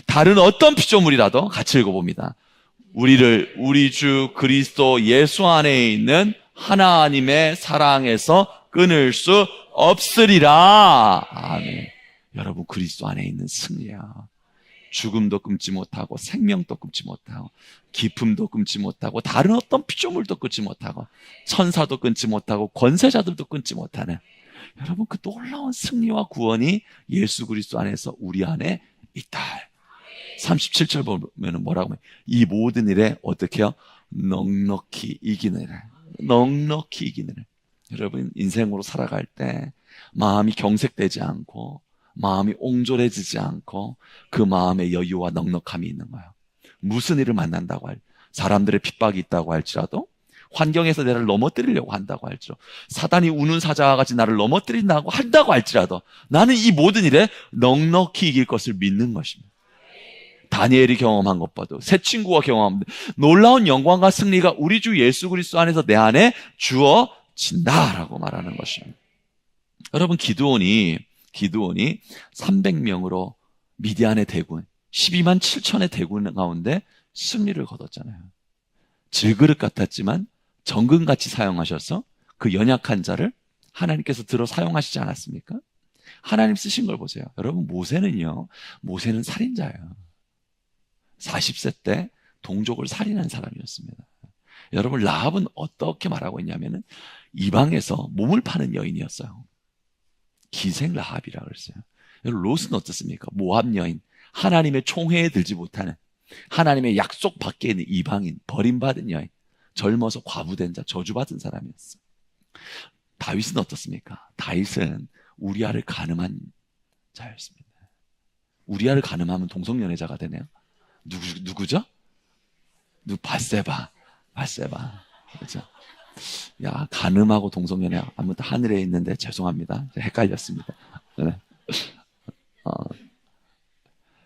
다른 어떤 피조물이라도 같이 읽어봅니다. 우리를 우리 주 그리스도 예수 안에 있는 하나님의 사랑에서 끊을 수 없으리라. 아멘. 여러분, 그리스도 안에 있는 승리야. 죽음도 끊지 못하고 생명도 끊지 못하고 기쁨도 끊지 못하고 다른 어떤 피조물도 끊지 못하고 천사도 끊지 못하고 권세자들도 끊지 못하는, 여러분, 그 놀라운 승리와 구원이 예수 그리스도 안에서 우리 안에 있다. 37절 보면 뭐라고 해요? 이 모든 일에 어떻게 해요? 넉넉히 이기느라. 넉넉히 이기느라. 여러분, 인생으로 살아갈 때 마음이 경색되지 않고 마음이 옹졸해지지 않고 그 마음의 여유와 넉넉함이 있는 거예요. 무슨 일을 만난다고 사람들의 핍박이 있다고 할지라도, 환경에서 나를 넘어뜨리려고 한다고 할지라도, 사단이 우는 사자와 같이 나를 넘어뜨린다고 한다고 할지라도, 나는 이 모든 일에 넉넉히 이길 것을 믿는 것입니다. 다니엘이 경험한 것보다, 새 친구가 경험한 놀라운 영광과 승리가 우리 주 예수 그리스도 안에서 내 안에 주어진다라고 말하는 것입니다. 여러분, 기드온이 300명으로 미디안의 대군 12만 7천의 대군 가운데 승리를 거뒀잖아요. 질그릇 같았지만 정금같이 사용하셔서 그 연약한 자를 하나님께서 들어 사용하시지 않았습니까? 하나님 쓰신 걸 보세요. 여러분, 모세는 살인자예요. 40세 때 동족을 살인한 사람이었습니다. 여러분, 라합은 어떻게 말하고 있냐면은 이방에서 몸을 파는 여인이었어요. 기생 라합이라고 그랬어요. 여러분, 롯은 어떻습니까? 모압 여인, 하나님의 총회에 들지 못하는, 하나님의 약속 밖에 있는 이방인, 버림받은 여인, 젊어서 과부된 자, 저주받은 사람이었어요. 다윗은 어떻습니까? 다윗은 우리아를 가늠한 자였습니다. 우리아를 가늠하면 동성연애자가 되네요. 누구죠? 바세바. 그렇죠? 야, 가늠하고 동성연애, 아무튼 하늘에 있는데 죄송합니다. 헷갈렸습니다. 네.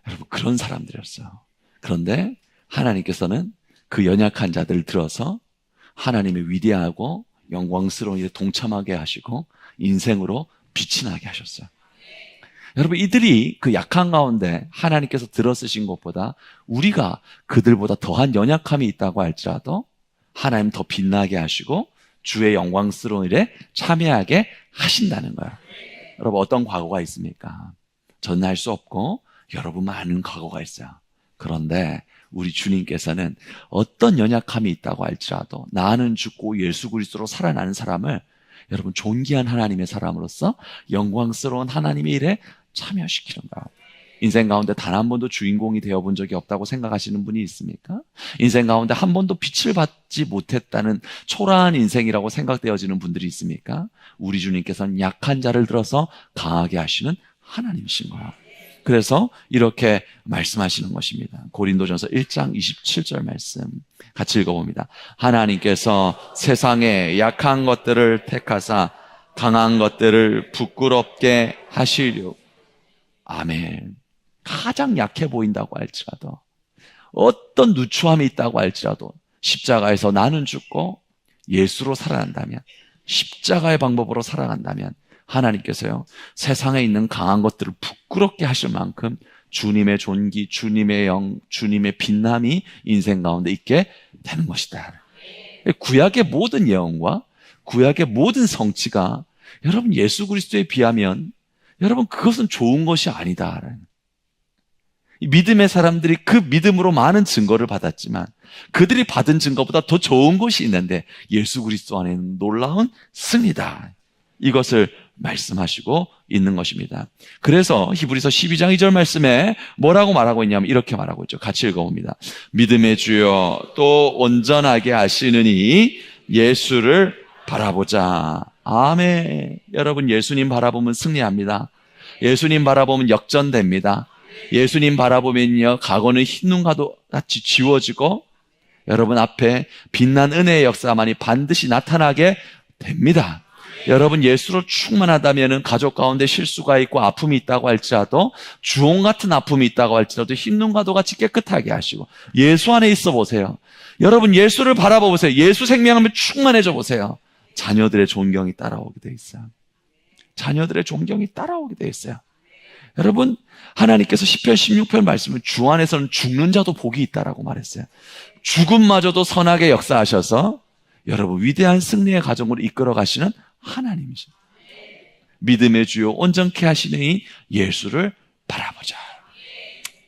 여러분, 그런 사람들이었어요. 그런데 하나님께서는 그 연약한 자들을 들어서 하나님의 위대하고 영광스러운 일에 동참하게 하시고 인생으로 빛이 나게 하셨어요. 여러분, 이들이 그 약한 가운데 하나님께서 들어 쓰신 것보다 우리가 그들보다 더한 연약함이 있다고 할지라도 하나님 더 빛나게 하시고 주의 영광스러운 일에 참여하게 하신다는 거예요. 여러분, 어떤 과거가 있습니까? 저는 알 수 없고 여러분 많은 과거가 있어요. 그런데 우리 주님께서는 어떤 연약함이 있다고 할지라도 나는 죽고 예수 그리스도로 살아나는 사람을 여러분 존귀한 하나님의 사람으로서 영광스러운 하나님의 일에 참여시키는 거예요. 인생 가운데 단 한 번도 주인공이 되어본 적이 없다고 생각하시는 분이 있습니까? 인생 가운데 한 번도 빛을 받지 못했다는 초라한 인생이라고 생각되어지는 분들이 있습니까? 우리 주님께서는 약한 자를 들어서 강하게 하시는 하나님이신 거예요. 그래서 이렇게 말씀하시는 것입니다. 고린도전서 1장 27절 말씀 같이 읽어봅니다. 하나님께서 세상에 약한 것들을 택하사 강한 것들을 부끄럽게 하시려. 아멘. 가장 약해 보인다고 할지라도, 어떤 누추함이 있다고 할지라도 십자가에서 나는 죽고 예수로 살아난다면, 십자가의 방법으로 살아간다면 하나님께서요, 세상에 있는 강한 것들을 부끄럽게 하실 만큼 주님의 존귀, 주님의 영, 주님의 빛남이 인생 가운데 있게 되는 것이다. 구약의 모든 예언과 구약의 모든 성취가 여러분, 예수 그리스도에 비하면 여러분, 그것은 좋은 것이 아니다. 이 믿음의 사람들이 그 믿음으로 많은 증거를 받았지만 그들이 받은 증거보다 더 좋은 것이 있는데 예수 그리스도 안에는 놀라운 승리다. 이것을 말씀하시고 있는 것입니다. 그래서 히브리서 12장 2절 말씀에 뭐라고 말하고 있냐면 이렇게 말하고 있죠. 같이 읽어봅니다. 믿음의 주여 또 온전하게 하시느니 예수를 바라보자. 아멘. 여러분, 예수님 바라보면 승리합니다. 예수님 바라보면 역전됩니다. 예수님 바라보면요, 과거는 흰눈과도 같이 지워지고 여러분 앞에 빛난 은혜의 역사만이 반드시 나타나게 됩니다. 여러분, 예수로 충만하다면 가족 가운데 실수가 있고 아픔이 있다고 할지라도, 주홍 같은 아픔이 있다고 할지라도 흰눈과도 같이 깨끗하게 하시고 예수 안에 있어 보세요. 여러분, 예수를 바라봐 보세요. 예수 생명하면 충만해져 보세요. 자녀들의 존경이 따라오게 돼 있어요. 자녀들의 존경이 따라오게 돼 있어요. 여러분, 하나님께서 시편 16편 말씀은 주 안에서는 죽는 자도 복이 있다라고 말했어요. 죽음마저도 선하게 역사하셔서 여러분 위대한 승리의 가정으로 이끌어 가시는 하나님이죠. 믿음의 주요 온전케 하시는 예수를 바라보자.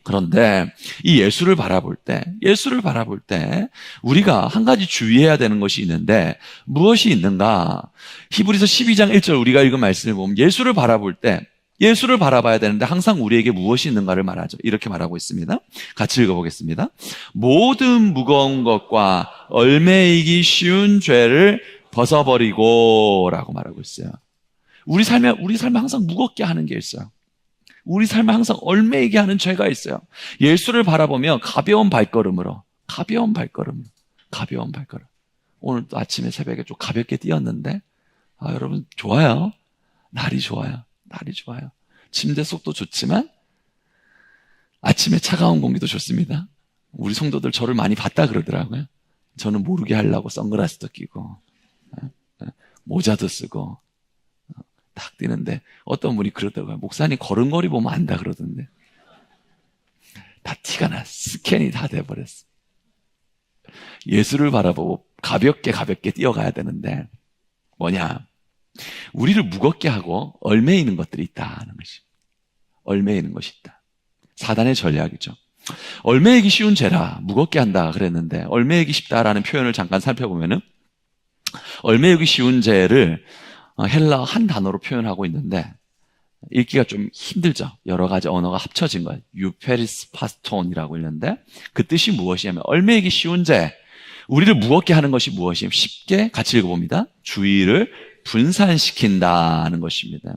그런데 이 예수를 바라볼 때 우리가 한 가지 주의해야 되는 것이 있는데 무엇이 있는가? 히브리서 12장 1절 우리가 읽은 말씀을 보면 예수를 바라볼 때 예수를 바라봐야 되는데 항상 우리에게 무엇이 있는가를 말하죠. 이렇게 말하고 있습니다. 같이 읽어보겠습니다. 모든 무거운 것과 얽매이기 쉬운 죄를 벗어버리고 라고 말하고 있어요. 우리 삶에 항상 무겁게 하는 게 있어요. 우리 삶에 항상 얽매이게 하는 죄가 있어요. 예수를 바라보며 가벼운 발걸음으로 오늘 또 아침에 새벽에 좀 가볍게 뛰었는데 여러분 좋아요. 날이 좋아요. 침대 속도 좋지만 아침에 차가운 공기도 좋습니다. 우리 성도들 저를 많이 봤다 그러더라고요. 저는 모르게 하려고 선글라스도 끼고 모자도 쓰고 딱 뛰는데 어떤 분이 그러더라고요. 목사님 걸음걸이 보면 안다 그러던데 다 티가 나. 스캔이 다 돼버렸어. 예수를 바라보고 가볍게 뛰어가야 되는데 뭐냐? 우리를 무겁게 하고 얽매이는 것들이 있다는 것이. 얽매이는 것이 있다. 사단의 전략이죠. 얽매이기 쉬운 죄라 무겁게 한다 그랬는데 얽매이기 쉽다라는 표현을 잠깐 살펴보면은 얽매이기 쉬운 죄를 헬라어 한 단어로 표현하고 있는데 읽기가 좀 힘들죠. 여러 가지 언어가 합쳐진 거예요. 유페리스 파스톤이라고 있는데 그 뜻이 무엇이냐면 얽매이기 쉬운 죄, 우리를 무겁게 하는 것이 무엇이냐면 쉽게 같이 읽어봅니다. 주의를 분산시킨다는 것입니다.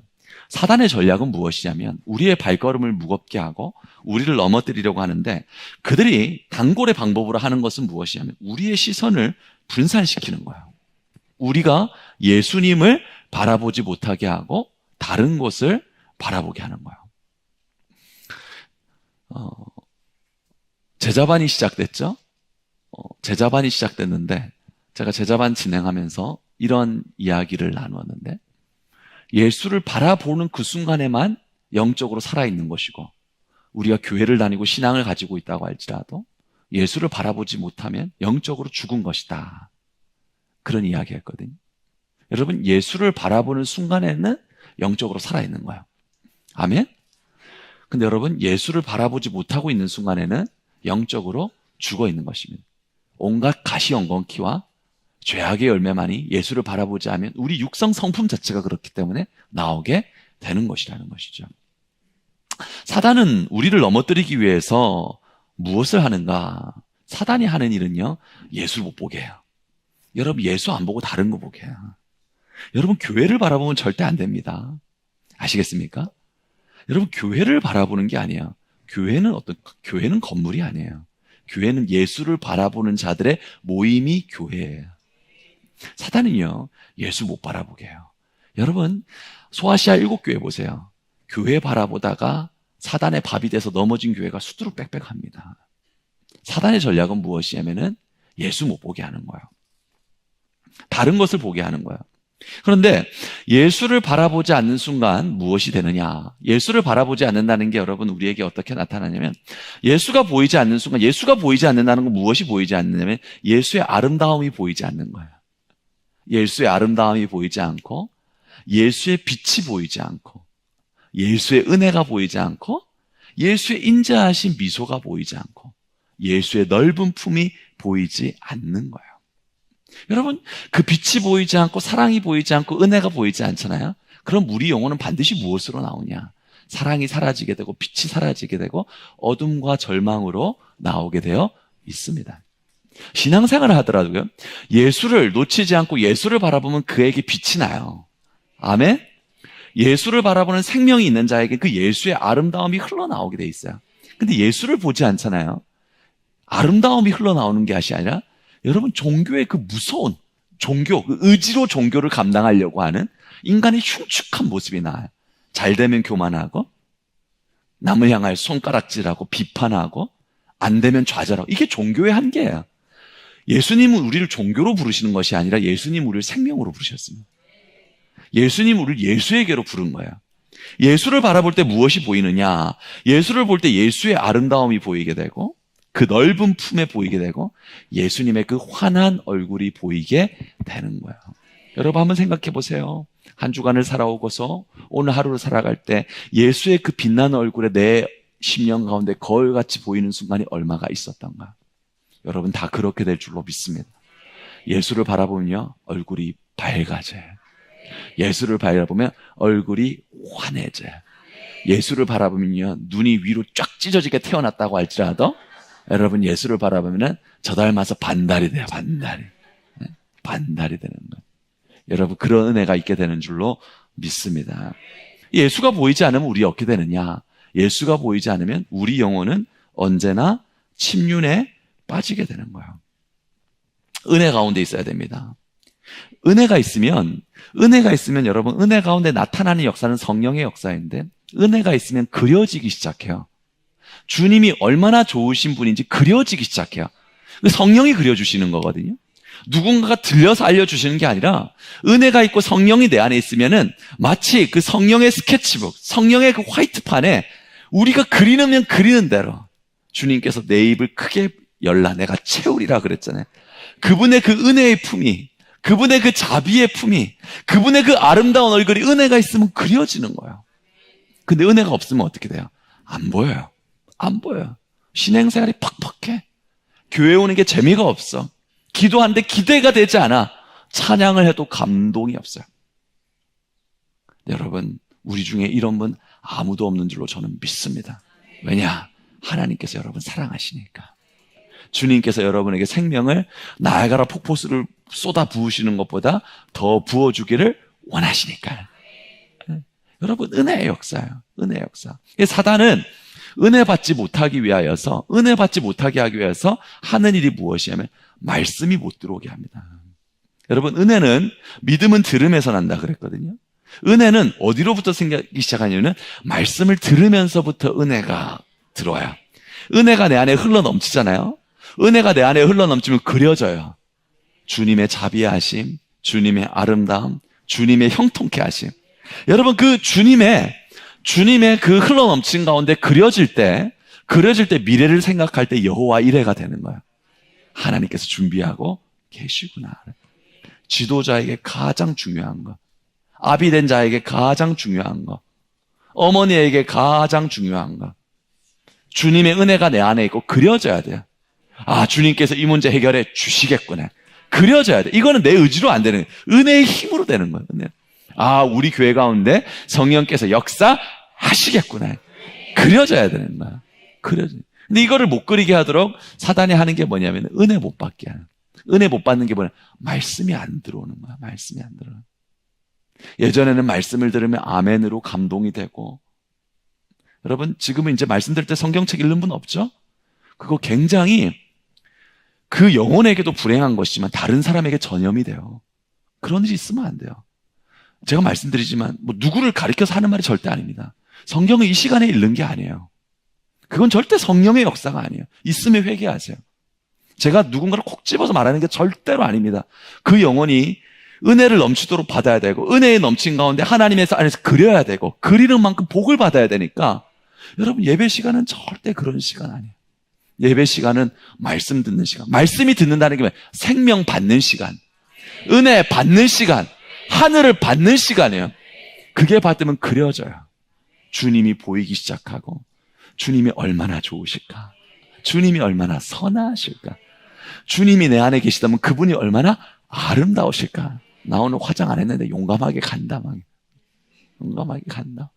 사단의 전략은 무엇이냐면 우리의 발걸음을 무겁게 하고 우리를 넘어뜨리려고 하는데 그들이 단골의 방법으로 하는 것은 무엇이냐면 우리의 시선을 분산시키는 거예요. 우리가 예수님을 바라보지 못하게 하고 다른 곳을 바라보게 하는 거예요. 제자반이 시작됐죠? 제자반이 시작됐는데 제가 제자반 진행하면서 이런 이야기를 나누었는데 예수를 바라보는 그 순간에만 영적으로 살아있는 것이고 우리가 교회를 다니고 신앙을 가지고 있다고 할지라도 예수를 바라보지 못하면 영적으로 죽은 것이다. 그런 이야기 했거든요. 여러분, 예수를 바라보는 순간에는 영적으로 살아있는 거예요. 아멘? 근데 여러분, 예수를 바라보지 못하고 있는 순간에는 영적으로 죽어 있는 것입니다. 온갖 가시엉겅퀴와 죄악의 열매만이 예수를 바라보지 않으면 우리 육성 성품 자체가 그렇기 때문에 나오게 되는 것이라는 것이죠. 사단은 우리를 넘어뜨리기 위해서 무엇을 하는가? 사단이 하는 일은요, 예수를 못 보게 해요. 여러분, 예수 안 보고 다른 거 보게 해요. 여러분, 교회를 바라보면 절대 안 됩니다. 아시겠습니까? 여러분, 교회를 바라보는 게 아니에요. 교회는 건물이 아니에요. 교회는 예수를 바라보는 자들의 모임이 교회예요. 사단은요, 예수 못 바라보게 해요. 여러분, 소아시아 7교회 보세요. 교회 바라보다가 사단의 밥이 돼서 넘어진 교회가 수두룩빽빽합니다. 사단의 전략은 무엇이냐면은 예수 못 보게 하는 거예요. 다른 것을 보게 하는 거예요. 그런데 예수를 바라보지 않는 순간 무엇이 되느냐? 예수를 바라보지 않는다는 게 여러분 우리에게 어떻게 나타나냐면 예수가 보이지 않는 순간, 예수가 보이지 않는다는 건 무엇이 보이지 않느냐면 예수의 아름다움이 보이지 않는 거예요. 예수의 아름다움이 보이지 않고 예수의 빛이 보이지 않고, 예수의 은혜가 보이지 않고, 예수의 인자하신 미소가 보이지 않고, 예수의 넓은 품이 보이지 않는 거예요. 여러분, 그 빛이 보이지 않고, 사랑이 보이지 않고, 은혜가 보이지 않잖아요. 그럼 우리 영혼은 반드시 무엇으로 나오냐? 사랑이 사라지게 되고, 빛이 사라지게 되고, 어둠과 절망으로 나오게 되어 있습니다. 신앙생활을 하더라도요, 예수를 놓치지 않고 예수를 바라보면 그에게 빛이 나요. 아멘? 예수를 바라보는 생명이 있는 자에게 그 예수의 아름다움이 흘러나오게 돼 있어요. 근데 예수를 보지 않잖아요. 아름다움이 흘러나오는 게 아니라, 여러분, 종교의 그 무서운 종교, 그 의지로 종교를 감당하려고 하는 인간의 흉측한 모습이 나와요. 잘 되면 교만하고, 남을 향하여 손가락질하고 비판하고, 안 되면 좌절하고. 이게 종교의 한계예요. 예수님은 우리를 종교로 부르시는 것이 아니라 예수님 우리를 생명으로 부르셨습니다. 예수님 우리를 예수에게로 부른 거예요. 예수를 바라볼 때 무엇이 보이느냐? 예수를 볼 때 예수의 아름다움이 보이게 되고, 그 넓은 품에 보이게 되고, 예수님의 그 환한 얼굴이 보이게 되는 거예요. 여러분 한번 생각해 보세요. 한 주간을 살아오고서 오늘 하루를 살아갈 때 예수의 그 빛나는 얼굴에 내 심령 가운데 거울같이 보이는 순간이 얼마가 있었던가. 여러분 다 그렇게 될 줄로 믿습니다. 예수를 바라보면요, 얼굴이 밝아져요. 예수를 바라보면 얼굴이 환해져요. 예수를 바라보면요, 눈이 위로 쫙 찢어지게 태어났다고 할지라도, 여러분 예수를 바라보면 저 닮아서 반달이 돼요. 반달이. 반달이 되는 거예요. 여러분 그런 은혜가 있게 되는 줄로 믿습니다. 예수가 보이지 않으면 우리 어떻게 되느냐? 예수가 보이지 않으면 우리 영혼은 언제나 침륜에 빠지게 되는 거예요. 은혜 가운데 있어야 됩니다. 은혜가 있으면 여러분, 은혜 가운데 나타나는 역사는 성령의 역사인데, 은혜가 있으면 그려지기 시작해요. 주님이 얼마나 좋으신 분인지 그려지기 시작해요. 성령이 그려주시는 거거든요. 누군가가 들려서 알려주시는 게 아니라, 은혜가 있고 성령이 내 안에 있으면은 마치 그 성령의 스케치북, 성령의 그 화이트판에 우리가 그리면 그리는 대로, 주님께서 내 입을 크게 열라 내가 채우리라 그랬잖아요. 그분의 그 은혜의 품이, 그분의 그 자비의 품이, 그분의 그 아름다운 얼굴이 은혜가 있으면 그려지는 거예요. 근데 은혜가 없으면 어떻게 돼요? 안 보여요. 안 보여요. 신앙생활이 팍팍해. 교회 오는 게 재미가 없어. 기도하는데 기대가 되지 않아. 찬양을 해도 감동이 없어요. 여러분, 우리 중에 이런 분 아무도 없는 줄로 저는 믿습니다. 왜냐? 하나님께서 여러분 사랑하시니까. 주님께서 여러분에게 생명을 나야가라 폭포수를 쏟아 부으시는 것보다 더 부어주기를 원하시니까. 여러분, 은혜의 역사예요. 은혜의 역사. 사단은 은혜 받지 못하기 위하여서, 은혜 받지 못하게 하기 위해서 하는 일이 무엇이냐면 말씀이 못 들어오게 합니다. 여러분, 은혜는, 믿음은 들음에서 난다 그랬거든요. 은혜는 어디로부터 생기기 시작하냐면 말씀을 들으면서부터 은혜가 들어와요. 은혜가 내 안에 흘러넘치잖아요. 은혜가 내 안에 흘러넘치면 그려져요. 주님의 자비하심, 주님의 아름다움, 주님의 형통케 하심. 여러분, 그 주님의 그 흘러넘친 가운데 그려질 때 미래를 생각할 때 여호와 이레가 되는 거예요. 하나님께서 준비하고 계시구나. 지도자에게 가장 중요한 거, 아비 된 자에게 가장 중요한 거, 어머니에게 가장 중요한 거, 주님의 은혜가 내 안에 있고 그려져야 돼요. 아, 주님께서 이 문제 해결해 주시겠구나. 그려져야 돼. 이거는 내 의지로 안 되는 거예요. 은혜의 힘으로 되는 거예요. 은혜. 아, 우리 교회 가운데 성령께서 역사하시겠구나. 그려져야 되는 거야. 그려져. 근데 이거를 못 그리게 하도록 사단이 하는 게 뭐냐면 은혜 못 받게 하는. 은혜 못 받는 게 뭐냐? 말씀이 안 들어오는 거야. 말씀이 안 들어오는 거야. 예전에는 말씀을 들으면 아멘으로 감동이 되고, 여러분 지금은 이제 말씀 들을 때 성경책 읽는 분 없죠? 그거 굉장히 그 영혼에게도 불행한 것이지만 다른 사람에게 전염이 돼요. 그런 일이 있으면 안 돼요. 제가 말씀드리지만 뭐 누구를 가리켜서 하는 말이 절대 아닙니다. 성경은 이 시간에 읽는 게 아니에요. 그건 절대 성령의 역사가 아니에요. 있으면 회개하세요. 제가 누군가를 콕 집어서 말하는 게 절대로 아닙니다. 그 영혼이 은혜를 넘치도록 받아야 되고, 은혜에 넘친 가운데 하나님의 안에서 그려야 되고, 그리는 만큼 복을 받아야 되니까, 여러분 예배 시간은 절대 그런 시간 아니에요. 예배 시간은 말씀 듣는 시간. 말씀이 듣는다는 게 뭐예요? 생명 받는 시간, 은혜 받는 시간, 하늘을 받는 시간이에요. 그게 받으면 그려져요. 주님이 보이기 시작하고, 주님이 얼마나 좋으실까? 주님이 얼마나 선하실까? 주님이 내 안에 계시다면 그분이 얼마나 아름다우실까? 나 오늘 화장 안 했는데 용감하게 간다. 막. 용감하게 간다.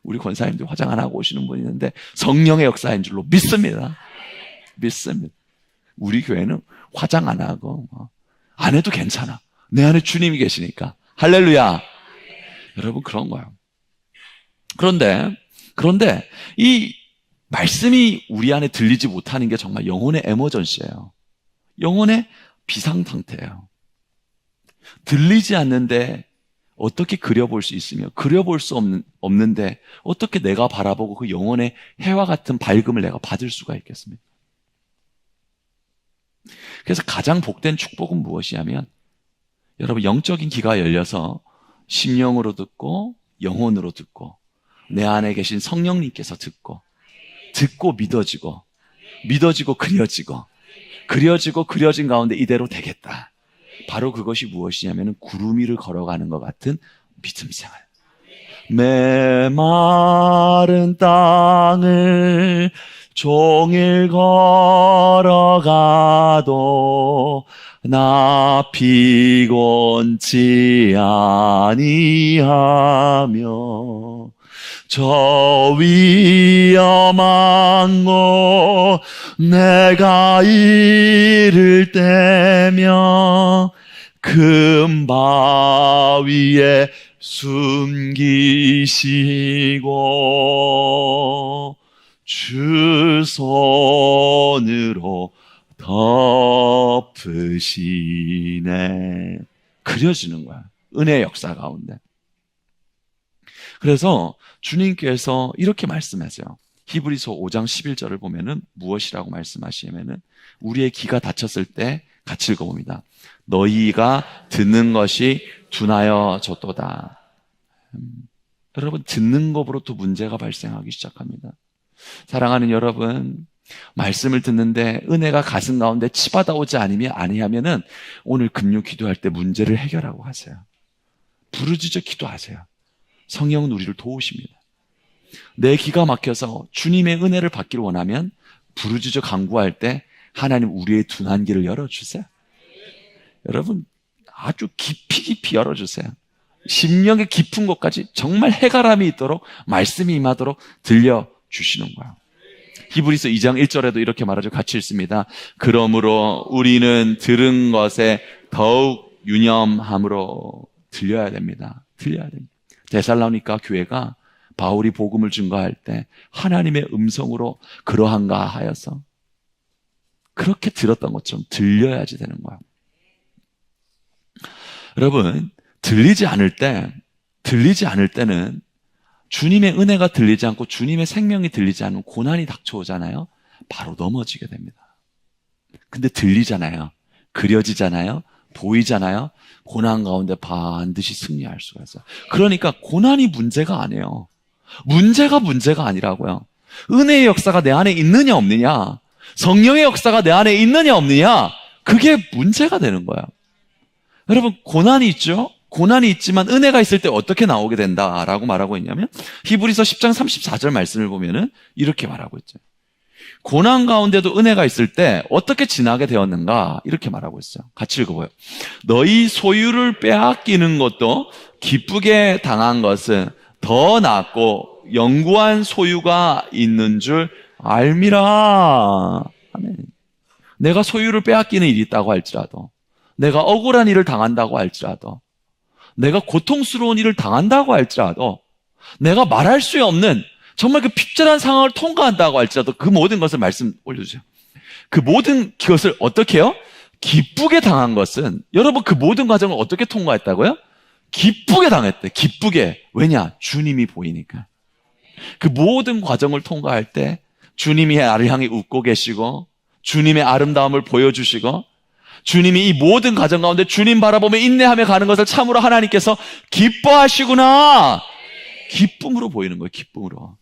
우리 권사님들 화장 안 하고 오시는 분이 있는데 성령의 역사인 줄로 믿습니다. 믿습니다. 우리 교회는 화장 안 하고 안 해도 괜찮아. 내 안에 주님이 계시니까. 할렐루야. 여러분, 그런 거예요. 그런데 이 말씀이 우리 안에 들리지 못하는 게 정말 영혼의 에머전시예요. 영혼의 비상 상태예요. 들리지 않는데 어떻게 그려볼 수 있으며, 그려볼 수 없는데 어떻게 내가 바라보고 그 영혼의 해와 같은 밝음을 내가 받을 수가 있겠습니까? 그래서 가장 복된 축복은 무엇이냐면, 여러분, 영적인 귀가 열려서 심령으로 듣고 영혼으로 듣고 내 안에 계신 성령님께서 듣고 믿어지고 그려진 가운데 이대로 되겠다. 바로 그것이 무엇이냐면 구름 위를 걸어가는 것 같은 믿음 생활. 메마른 땅을 종일 걸어가도 나 피곤치 아니하며 저 위험한 곳 내가 이를 때며 큰 바위에 숨기시고 주 손으로 덮으시네. 그려지는 거야. 은혜의 역사 가운데. 그래서 주님께서 이렇게 말씀하세요. 히브리서 5장 11절을 보면은 무엇이라고 말씀하시냐면은 우리의 귀가 닫혔을 때 같이 읽어봅니다. 너희가 듣는 것이 둔하여졌도다. 여러분, 듣는 것으로부터 문제가 발생하기 시작합니다. 사랑하는 여러분, 말씀을 듣는데 은혜가 가슴 가운데 치받아 오지 아니하면은 오늘 금요 기도할 때 문제를 해결하고 하세요. 부르짖어 기도하세요. 성령은 우리를 도우십니다. 내 기가 막혀서 주님의 은혜를 받기를 원하면 부르짖어 간구할 때 하나님 우리의 둔한 길을 열어주세요. 여러분, 아주 깊이 열어주세요. 심령의 깊은 곳까지 정말 해가람이 있도록 말씀이 임하도록 들려주시는 거예요. 히브리서 2장 1절에도 이렇게 말하죠. 같이 읽습니다. 그러므로 우리는 들은 것에 더욱 유념함으로 들려야 됩니다. 데살로니가 교회가 바울이 복음을 증거할 때 하나님의 음성으로 그러한가 하여서 그렇게 들었던 것처럼 들려야지 되는 거야. 여러분, 들리지 않을 때는 주님의 은혜가 들리지 않고 주님의 생명이 들리지 않으면 고난이 닥쳐오잖아요. 바로 넘어지게 됩니다. 근데 들리잖아요. 그려지잖아요. 보이잖아요. 고난 가운데 반드시 승리할 수가 있어요. 그러니까 고난이 문제가 아니에요. 문제가 아니라고요. 은혜의 역사가 내 안에 있느냐 없느냐, 성령의 역사가 내 안에 있느냐 없느냐, 그게 문제가 되는 거예요. 여러분, 고난이 있죠? 고난이 있지만 은혜가 있을 때 어떻게 나오게 된다라고 말하고 있냐면 히브리서 10장 34절 말씀을 보면은 이렇게 말하고 있죠. 고난 가운데도 은혜가 있을 때 어떻게 지나게 되었는가 이렇게 말하고 있어요. 같이 읽어봐요. 너희 소유를 빼앗기는 것도 기쁘게 당한 것은 더 낫고 영구한 소유가 있는 줄 알미라. 아멘. 내가 소유를 빼앗기는 일이 있다고 할지라도, 내가 억울한 일을 당한다고 할지라도, 내가 고통스러운 일을 당한다고 할지라도, 내가 말할 수 없는 정말 그 핍절한 상황을 통과한다고 할지라도 그 모든 것을 말씀 올려주세요. 그 모든 것을 어떻게 해요? 기쁘게 당한 것은, 여러분 그 모든 과정을 어떻게 통과했다고요? 기쁘게 당했대. 기쁘게. 왜냐? 주님이 보이니까. 그 모든 과정을 통과할 때 주님이 나를 향해 웃고 계시고 주님의 아름다움을 보여주시고 주님이 이 모든 과정 가운데 주님 바라보며 인내하며 가는 것을 참으로 하나님께서 기뻐하시구나. 기쁨으로 보이는 거예요. 기쁨으로.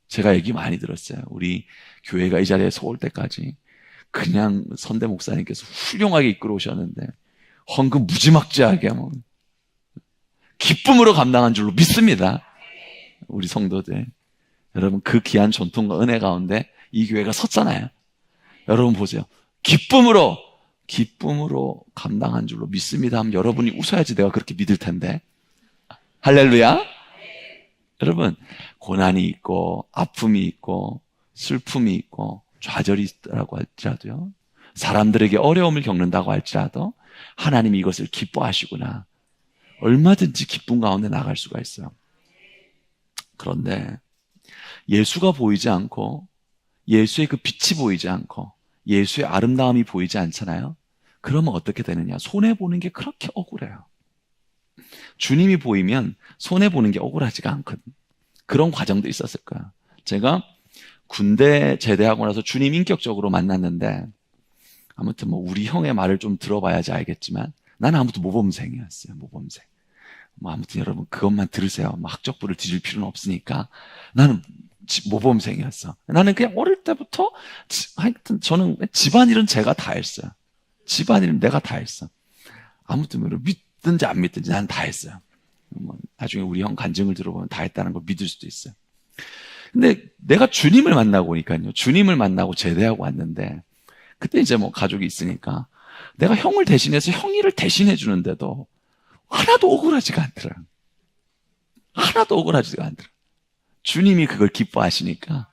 제가 얘기 많이 들었어요. 우리 교회가 이 자리에 서올 때까지 그냥 선대 목사님께서 훌륭하게 이끌어 오셨는데 헌금 무지막지하게 기쁨으로 감당한 줄로 믿습니다. 우리 성도들. 여러분, 그 귀한 전통과 은혜 가운데 이 교회가 섰잖아요. 여러분 보세요. 기쁨으로 감당한 줄로 믿습니다 하면 여러분이 웃어야지 내가 그렇게 믿을 텐데. 할렐루야. 여러분, 고난이 있고 아픔이 있고 슬픔이 있고 좌절이 있다고 할지라도요, 사람들에게 어려움을 겪는다고 할지라도 하나님이 이것을 기뻐하시구나, 얼마든지 기쁨 가운데 나갈 수가 있어요. 그런데 예수가 보이지 않고 예수의 그 빛이 보이지 않고 예수의 아름다움이 보이지 않잖아요. 그러면 어떻게 되느냐? 손해보는 게 그렇게 억울해요. 주님이 보이면 손해보는 게 억울하지가 않거든. 그런 과정도 있었을 거야. 제가 군대 제대하고 나서 주님 인격적으로 만났는데, 아무튼 뭐 우리 형의 말을 좀 들어봐야지 알겠지만 나는 아무튼 모범생이었어요. 모범생. 뭐 아무튼 여러분 그것만 들으세요. 뭐 학적부를 뒤질 필요는 없으니까. 나는 모범생이었어. 나는 그냥 어릴 때부터 하여튼 저는 집안일은 제가 다 했어요. 집안일은 내가 다 했어. 아무튼 믿든지 안 믿든지 난 다 했어요. 뭐 나중에 우리 형 간증을 들어보면 다 했다는 걸 믿을 수도 있어요. 근데 내가 주님을 만나고 오니까요. 주님을 만나고 제대하고 왔는데, 그때 이제 뭐 가족이 있으니까 내가 형을 대신해서 형이를 대신해 주는데도 하나도 억울하지가 않더라. 하나도 억울하지가 않더라. 주님이 그걸 기뻐하시니까,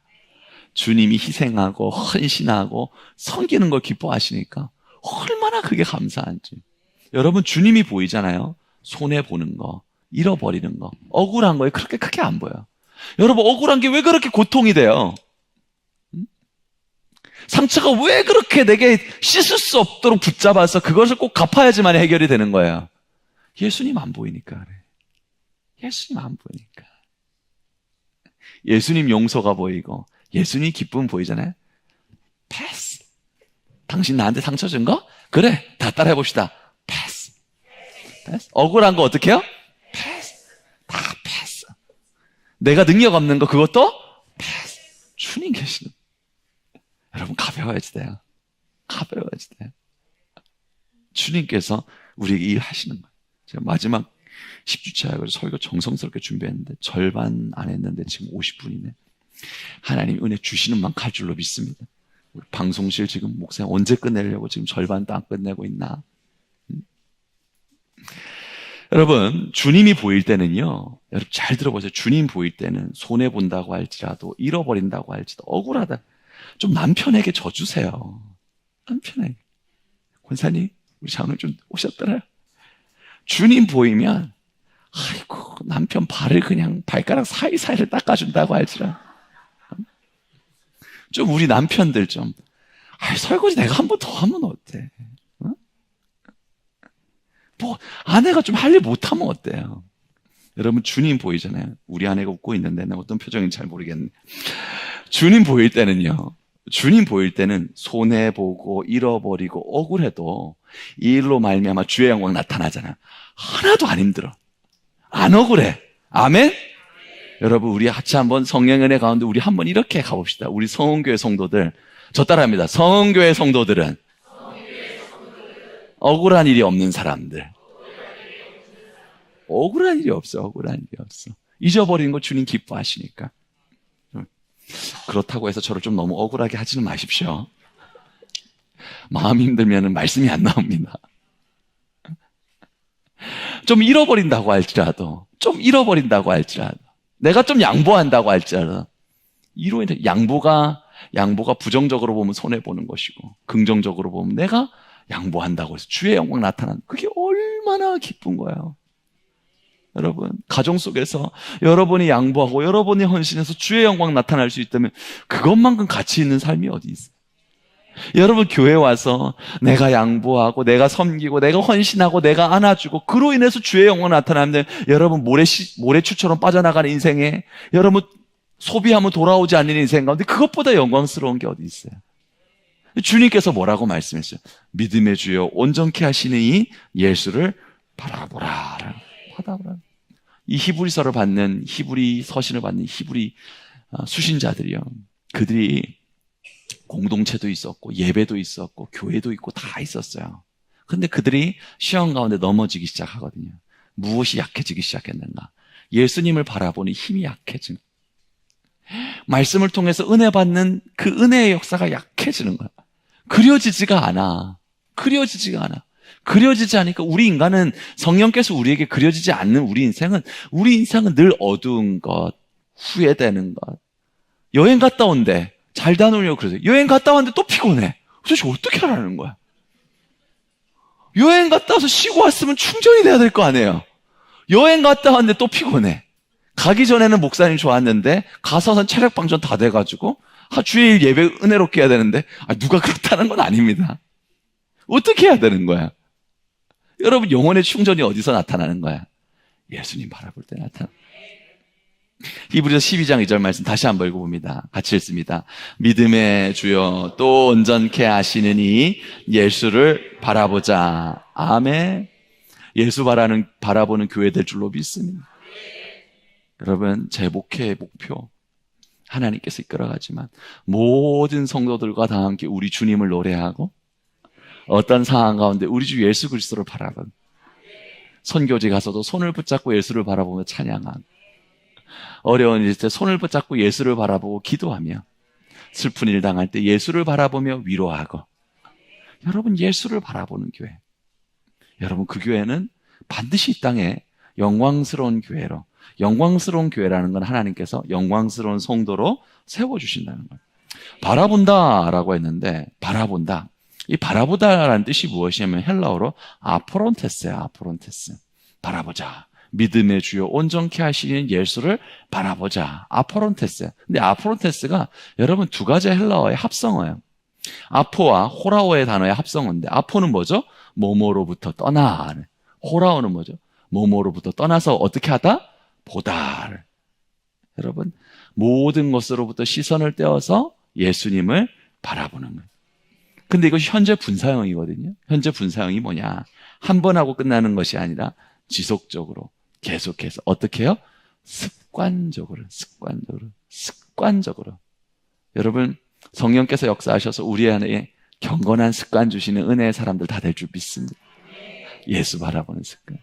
주님이 희생하고 헌신하고 섬기는 걸 기뻐하시니까 얼마나 그게 감사한지. 여러분, 주님이 보이잖아요. 손해보는 거, 잃어버리는 거, 억울한 거에 그렇게 크게 안 보여. 여러분, 억울한 게 왜 그렇게 고통이 돼요? 상처가 왜 그렇게 내게 씻을 수 없도록 붙잡아서 그것을 꼭 갚아야지만 해결이 되는 거예요? 예수님 안 보이니까 그래. 예수님 안 보이니까. 예수님 용서가 보이고 예수님 기쁨 보이잖아요. 패스. 당신 나한테 상처 준 거? 그래, 다 따라해봅시다. 패스. 패스. 억울한 거 어떻게 해요? 패스. 다 패스. 내가 능력 없는 거 그것도 패스. 주님 계시는. 여러분, 가벼워야지 돼요. 가벼워야지 돼요. 주님께서 우리에게 일하시는 거예요. 제가 마지막 10주차에 그래서 설교 정성스럽게 준비했는데 절반 안 했는데 지금 50분이네. 하나님 은혜 주시는 만 갈 줄로 믿습니다. 우리 방송실 지금 목사님 언제 끝내려고 지금 절반도 안 끝내고 있나? 여러분, 주님이 보일 때는요, 여러분 잘 들어보세요. 주님 보일 때는 손해본다고 할지라도 잃어버린다고 할지라도 억울하다. 좀 남편에게 져주세요. 남편에게. 권사님, 우리 장로님 좀 오셨더라요. 주님 보이면, 아이고, 남편 발을 그냥 발가락 사이사이를 닦아준다고 할지라도. 좀 우리 남편들 좀, 설거지 내가 한 번 더 하면 어때? 어? 뭐, 아내가 좀 할 일 못하면 어때요? 여러분, 주님 보이잖아요. 우리 아내가 웃고 있는데, 내가 어떤 표정인지 잘 모르겠는데. 주님 보일 때는요, 주님 보일 때는 손해보고 잃어버리고 억울해도 이 일로 말미암아 주의 영광 나타나잖아. 하나도 안 힘들어. 안 억울해. 아멘? 여러분, 우리 같이 한번 성령의 은혜 가운데 우리 한번 이렇게 가봅시다. 우리 성원교회 성도들, 저 따라합니다. 성원교회 성도들은 억울한 일이 없는 사람들. 억울한 일이 없어. 억울한 일이 없어. 잊어버리는 거 주님 기뻐하시니까. 그렇다고 해서 저를 좀 너무 억울하게 하지는 마십시오. 마음이 힘들면 말씀이 안 나옵니다. 좀 잃어버린다고 할지라도, 내가 좀 양보한다고 할지라도, 이로 인해 양보가 부정적으로 보면 손해보는 것이고, 긍정적으로 보면 내가 양보한다고 해서 주의 영광 나타나는, 그게 얼마나 기쁜 거예요. 여러분, 가정 속에서 여러분이 양보하고 여러분이 헌신해서 주의 영광 나타날 수 있다면 그것만큼 가치 있는 삶이 어디 있어요? 여러분, 교회 와서 내가 양보하고 내가 섬기고 내가 헌신하고 내가 안아주고 그로 인해서 주의 영광 나타나면 여러분 모래추처럼 빠져나가는 인생에, 여러분 소비하면 돌아오지 않는 인생 가운데 그것보다 영광스러운 게 어디 있어요? 주님께서 뭐라고 말씀했어요? 믿음의 주여 온전케 하시는 이 예수를 바라보라. 이 히브리서를 받는, 히브리 서신을 받는 히브리 수신자들이요, 그들이 공동체도 있었고 예배도 있었고 교회도 있고 다 있었어요. 근데 그들이 시험 가운데 넘어지기 시작하거든요. 무엇이 약해지기 시작했는가? 예수님을 바라보니 힘이 약해진 거예요. 말씀을 통해서 은혜 받는 그 은혜의 역사가 약해지는 거야. 그려지지가 않아. 그려지지가 않아. 그려지지 않으니까 우리 인간은 성령께서 우리에게 그려지지 않는 우리 인생은 늘 어두운 것, 후회되는 것. 여행 갔다 온대. 잘 다녀오려고 그러세요. 여행 갔다 왔는데 또 피곤해. 도대체 어떻게 하라는 거야? 여행 갔다 와서 쉬고 왔으면 충전이 돼야 될 거 아니에요. 여행 갔다 왔는데 또 피곤해. 가기 전에는 목사님 좋았는데 가서는 체력 방전 다 돼가지고 주일 예배 은혜롭게 해야 되는데 누가 그렇다는 건 아닙니다. 어떻게 해야 되는 거야? 여러분, 영혼의 충전이 어디서 나타나는 거야? 예수님 바라볼 때 나타나. 히브리서 12장 2절 말씀 다시 한번 읽어봅니다. 같이 읽습니다. 믿음의 주여 또 온전케 하시느니 예수를 바라보자. 아멘. 예수 바라보는 교회 될 줄로 믿습니다. 여러분, 제 목회의 목표, 하나님께서 이끌어가지만 모든 성도들과 다 함께 우리 주님을 노래하고 어떤 상황 가운데 우리 주 예수 그리스도를 바라보는, 선교지 가서도 손을 붙잡고 예수를 바라보며 찬양하고, 어려운 일 때 손을 붙잡고 예수를 바라보고 기도하며, 슬픈 일 당할 때 예수를 바라보며 위로하고. 여러분, 예수를 바라보는 교회, 여러분, 그 교회는 반드시 이 땅에 영광스러운 교회로, 영광스러운 교회라는 건 하나님께서 영광스러운 성도로 세워주신다는 거예요. 바라본다라고 했는데, 바라본다, 이 바라보다라는 뜻이 무엇이냐면 헬라어로 아포론테스예요. 아포론테스. 바라보자. 믿음의 주요 온전케 하시는 예수를 바라보자. 아포론테스. 근데 아포론테스가 여러분 두 가지 헬라어의 합성어예요. 아포와 호라오의 단어의 합성어인데, 아포는 뭐죠? 뭐뭐로부터 떠나. 호라오는 뭐죠? 뭐뭐로부터 떠나서 어떻게 하다? 보다. 여러분, 모든 것으로부터 시선을 떼어서 예수님을 바라보는 거예요. 근데 이것이 현재 분사형이거든요. 현재 분사형이 뭐냐? 한 번 하고 끝나는 것이 아니라 지속적으로 계속해서 어떻게 해요? 습관적으로. 여러분, 성령께서 역사하셔서 우리 안에 경건한 습관 주시는 은혜의 사람들 다 될 줄 믿습니다. 예수 바라보는 습관.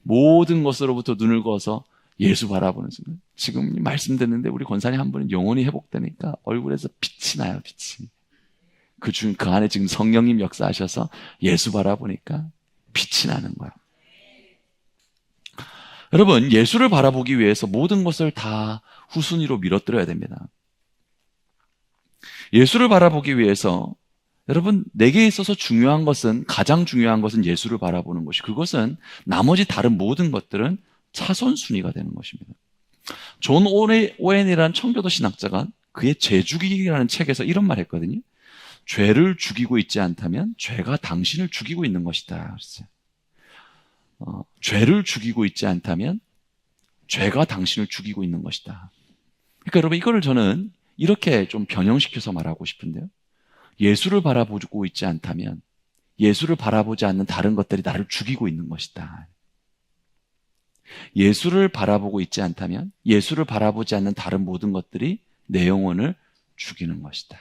모든 것으로부터 눈을 그어서 예수 바라보는 습관. 지금 말씀 듣는데 우리 권사님 한 분은 영혼이 회복되니까 얼굴에서 빛이 나요, 빛이. 그 안에 지금 성령님 역사하셔서 예수 바라보니까 빛이 나는 거야. 여러분, 예수를 바라보기 위해서 모든 것을 다 후순위로 밀어뜨려야 됩니다. 예수를 바라보기 위해서 여러분, 내게 있어서 가장 중요한 것은 예수를 바라보는 것이, 그것은 나머지 다른 모든 것들은 차선순위가 되는 것입니다. 존 오웬이라는 청교도 신학자가 그의 죄죽이기라는 책에서 이런 말 했거든요. 죄를 죽이고 있지 않다면 죄가 당신을 죽이고 있는 것이다. 죄를 죽이고 있지 않다면 죄가 당신을 죽이고 있는 것이다. 그러니까 여러분, 이거를 저는 이렇게 좀 변형시켜서 말하고 싶은데요. 예수를 바라보고 있지 않다면, 예수를 바라보지 않는 다른 것들이 나를 죽이고 있는 것이다. 예수를 바라보고 있지 않다면, 예수를 바라보지 않는 다른 모든 것들이 내 영혼을 죽이는 것이다.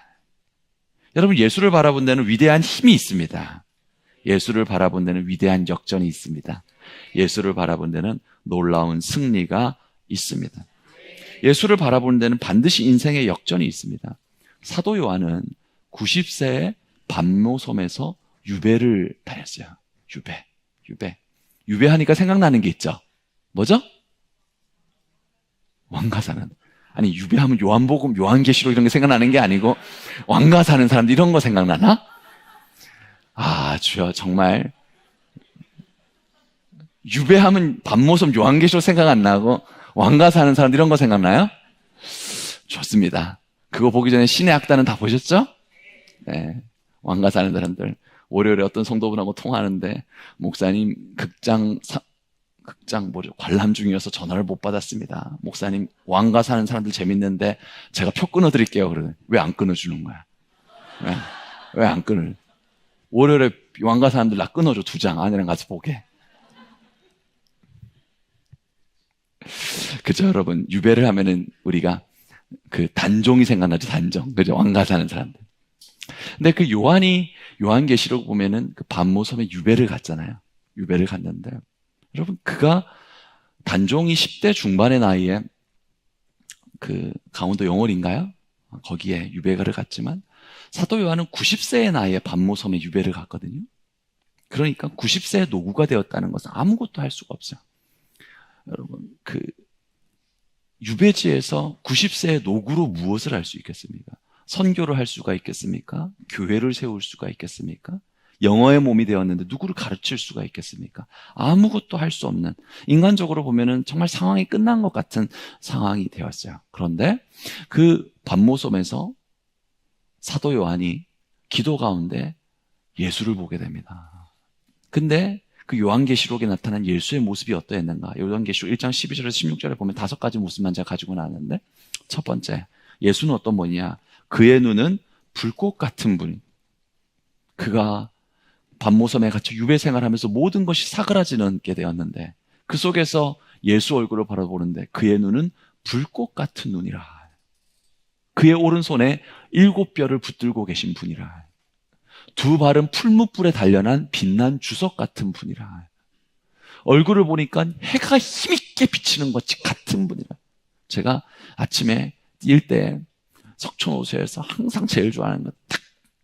여러분, 예수를 바라본 데는 위대한 힘이 있습니다. 예수를 바라본 데는 위대한 역전이 있습니다. 예수를 바라본 데는 놀라운 승리가 있습니다. 예수를 바라보는 데는 반드시 인생의 역전이 있습니다. 사도 요한은 90세에 반모섬에서 유배를 다녔어요. 유배하니까 생각나는 게 있죠. 뭐죠? 왕가 사는. 아니, 유배하면 요한복음, 요한계시록 이런 게 생각나는 게 아니고 왕가 사는 사람들 이런 거 생각나나? 주여, 정말 유배하면 반모섬 요한계시록 생각 안 나고 왕가 사는 사람들 이런 거 생각나요? 좋습니다. 그거 보기 전에 신의 악단은 다 보셨죠? 네, 왕가 사는 사람들. 월요일에 어떤 성도분하고 통화하는데 목사님 관람 중이어서 전화를 못 받았습니다. 목사님, 왕가 사는 사람들 재밌는데 제가 표 끊어드릴게요. 그러더니 왜 안 끊어주는 거야? 왜 안 끊을? 월요일에 왕가 사람들 나 끊어줘, 2장. 아내랑 같이 보게. 그죠, 여러분? 유배를 하면은 우리가 그 단종이 생각나죠, 단종. 그죠? 왕가 사는 사람들. 근데 그 요한계시록 보면은 그 반모섬에 유배를 갔잖아요. 유배를 갔는데, 여러분, 그가 단종이 10대 중반의 나이에 그 강원도 영월인가요? 거기에 유배가를 갔지만 사도 요한은 90세의 나이에 반모섬에 유배를 갔거든요. 그러니까 90세의 노구가 되었다는 것은 아무것도 할 수가 없어요. 여러분, 그 유배지에서 90세의 노구로 무엇을 할 수 있겠습니까? 선교를 할 수가 있겠습니까? 교회를 세울 수가 있겠습니까? 영어의 몸이 되었는데 누구를 가르칠 수가 있겠습니까? 아무것도 할 수 없는, 인간적으로 보면은 정말 상황이 끝난 것 같은 상황이 되었어요. 그런데 그 반모섬에서 사도 요한이 기도 가운데 예수를 보게 됩니다. 근데 그 요한계시록에 나타난 예수의 모습이 어떠했는가? 요한계시록 1장 12절에서 16절에 보면 5가지 모습만 제가 가지고 나왔는데, 첫 번째, 예수는 어떤 분이냐? 그의 눈은 불꽃 같은 분. 그가 반모섬에 갇혀 유배 생활하면서 모든 것이 사그라지게 되었는데, 그 속에서 예수 얼굴을 바라보는데 그의 눈은 불꽃 같은 눈이라. 그의 오른손에 7뼈를 붙들고 계신 분이라. 두 발은 풀무불에 단련한 빛난 주석 같은 분이라. 얼굴을 보니까 해가 힘있게 비치는 것 같은 분이라. 제가 아침에 뛸 때 석촌호수에서 항상 제일 좋아하는 건 딱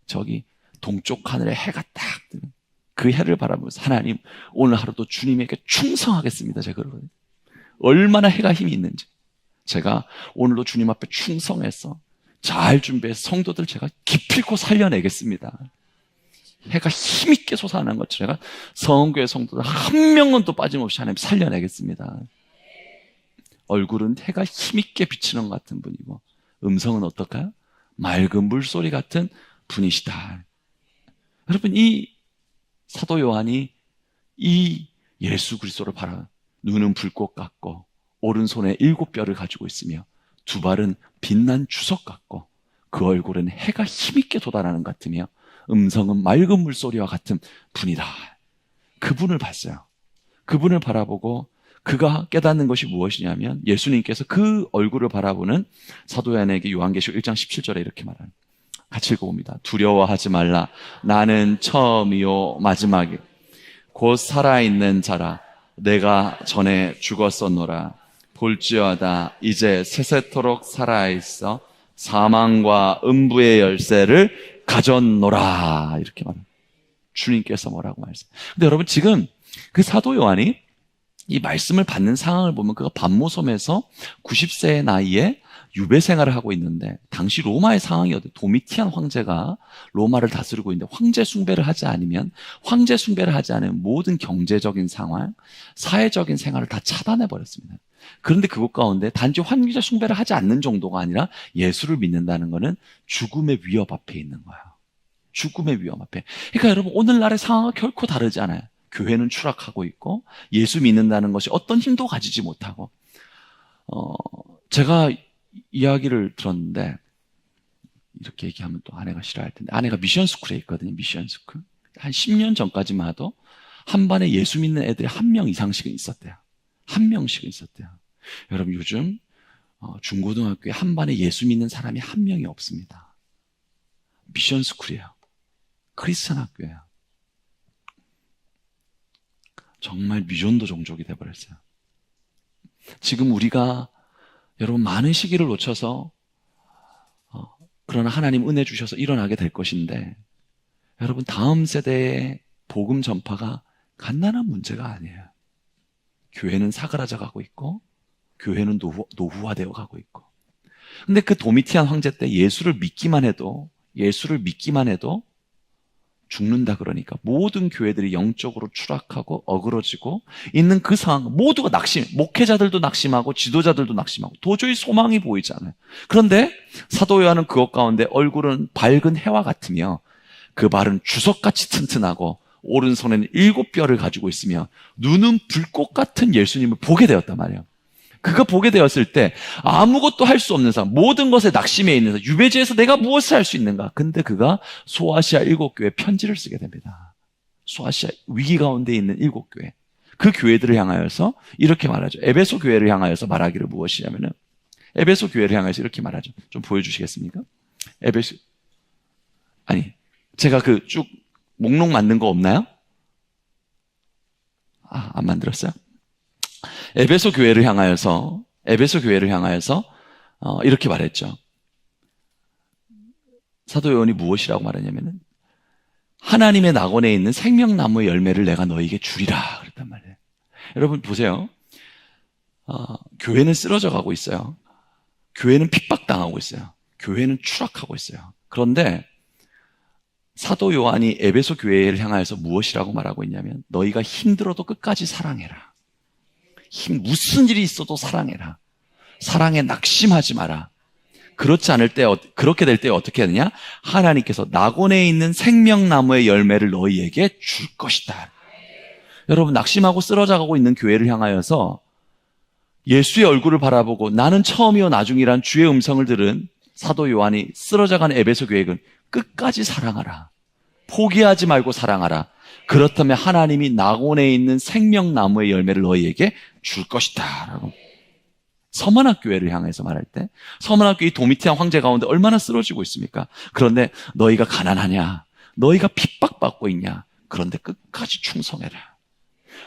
저기 동쪽 하늘에 해가 딱 뜨는 그 해를 바라보면서, 하나님 오늘 하루도 주님에게 충성하겠습니다. 제가 그러거든요. 얼마나 해가 힘이 있는지. 제가 오늘도 주님 앞에 충성해서 잘 준비해서 성도들 제가 기필코 살려내겠습니다. 해가 힘있게 솟아나는 것처럼 제가 성교회 성도들 한 명은 또 빠짐없이 하나님 살려내겠습니다. 얼굴은 해가 힘있게 비치는 것 같은 분이고, 음성은 어떨까요? 맑은 물소리 같은 분이시다. 여러분, 이 사도 요한이 이 예수 그리스도를 바라, 눈은 불꽃 같고 오른손에 7뼈를 가지고 있으며 두 발은 빛난 주석 같고 그 얼굴은 해가 힘있게 돋아나는 것 같으며 음성은 맑은 물소리와 같은 분이다. 그분을 봤어요. 그분을 바라보고 그가 깨닫는 것이 무엇이냐면, 예수님께서 그 얼굴을 바라보는 사도 요한에게 요한계시록 1장 17절에 이렇게 말합니다. 같이 읽어봅니다. 두려워하지 말라. 나는 처음이요 마지막이 곧 살아있는 자라. 내가 전에 죽었었노라. 볼지어다 이제 세세토록 살아있어 사망과 음부의 열쇠를 가졌노라. 이렇게 말합니다. 주님께서 뭐라고 말씀해요. 근데 여러분, 지금 그 사도 요한이 이 말씀을 받는 상황을 보면 그가 반모섬에서 90세의 나이에 유배 생활을 하고 있는데, 당시 로마의 상황이었대요. 도미티안 황제가 로마를 다스리고 있는데 황제 숭배를 하지 않으면, 황제 숭배를 하지 않으면 모든 경제적인 상황, 사회적인 생활을 다 차단해 버렸습니다. 그런데 그것 가운데 단지 황제 숭배를 하지 않는 정도가 아니라 예수를 믿는다는 것은 죽음의 위협 앞에 있는 거예요. 죽음의 위협 앞에. 그러니까 여러분, 오늘날의 상황은 결코 다르지 않아요. 교회는 추락하고 있고 예수 믿는다는 것이 어떤 힘도 가지지 못하고, 제가 이야기를 들었는데, 이렇게 얘기하면 또 아내가 싫어할 텐데, 아내가 미션 스쿨에 있거든요. 미션 스쿨. 한 10년 전까지만 해도 한 반에 예수 믿는 애들이 한 명 이상씩은 있었대요. 한 명씩은 있었대요. 여러분, 요즘 중고등학교에 한 반에 예수 믿는 사람이 한 명이 없습니다. 미션 스쿨이에요. 크리스천 학교예요. 정말 미존도 종족이 돼버렸어요. 지금 우리가 여러분 많은 시기를 놓쳐서 그러나 하나님 은혜 주셔서 일어나게 될 것인데, 여러분 다음 세대의 복음 전파가 간단한 문제가 아니에요. 교회는 사그라져 가고 있고 교회는 노후화되어 가고 있고. 근데 그 도미티안 황제 때 예수를 믿기만 해도 죽는다 그러니까 모든 교회들이 영적으로 추락하고 어그러지고 있는 그 상황, 모두가 목회자들도 낙심하고 지도자들도 낙심하고 도저히 소망이 보이지 않아요. 그런데 사도 요한은 그것 가운데 얼굴은 밝은 해와 같으며 그 발은 주석같이 튼튼하고 오른손에는 7뼈를 가지고 있으며 눈은 불꽃 같은 예수님을 보게 되었단 말이에요. 그가 보게 되었을 때 아무것도 할 수 없는 사람, 모든 것에 낙심해 있는 사람, 유배지에서 내가 무엇을 할 수 있는가? 근데 그가 소아시아 7교회에 편지를 쓰게 됩니다. 소아시아 위기 가운데 있는 7교회. 그 교회들을 향하여서 이렇게 말하죠. 에베소 교회를 향하여서 말하기를 무엇이냐면은, 에베소 교회를 향해서 이렇게 말하죠. 좀 보여주시겠습니까? 제가 그 쭉 목록 만든 거 없나요? 안 만들었어요? 에베소 교회를 향하여서 이렇게 말했죠. 사도 요한이 무엇이라고 말했냐면은 하나님의 낙원에 있는 생명나무의 열매를 내가 너에게 주리라 그랬단 말이에요. 여러분 보세요. 교회는 쓰러져 가고 있어요. 교회는 핍박당하고 있어요. 교회는 추락하고 있어요. 그런데 사도 요한이 에베소 교회를 향하여서 무엇이라고 말하고 있냐면 너희가 힘들어도 끝까지 사랑해라. 무슨 일이 있어도 사랑해라. 사랑에 낙심하지 마라. 그렇지 않을 때, 그렇게 될 때 어떻게 하느냐? 하나님께서 낙원에 있는 생명나무의 열매를 너희에게 줄 것이다. 여러분, 낙심하고 쓰러져가고 있는 교회를 향하여서 예수의 얼굴을 바라보고 나는 처음이요 나중이란 주의 음성을 들은 사도 요한이 쓰러져간 에베소 교회는 끝까지 사랑하라. 포기하지 말고 사랑하라. 그렇다면 하나님이 낙원에 있는 생명나무의 열매를 너희에게 줄 것이다. 라고. 서머나 교회를 향해서 말할 때 서머나 교회 도미티안 황제 가운데 얼마나 쓰러지고 있습니까? 그런데 너희가 가난하냐? 너희가 핍박받고 있냐? 그런데 끝까지 충성해라.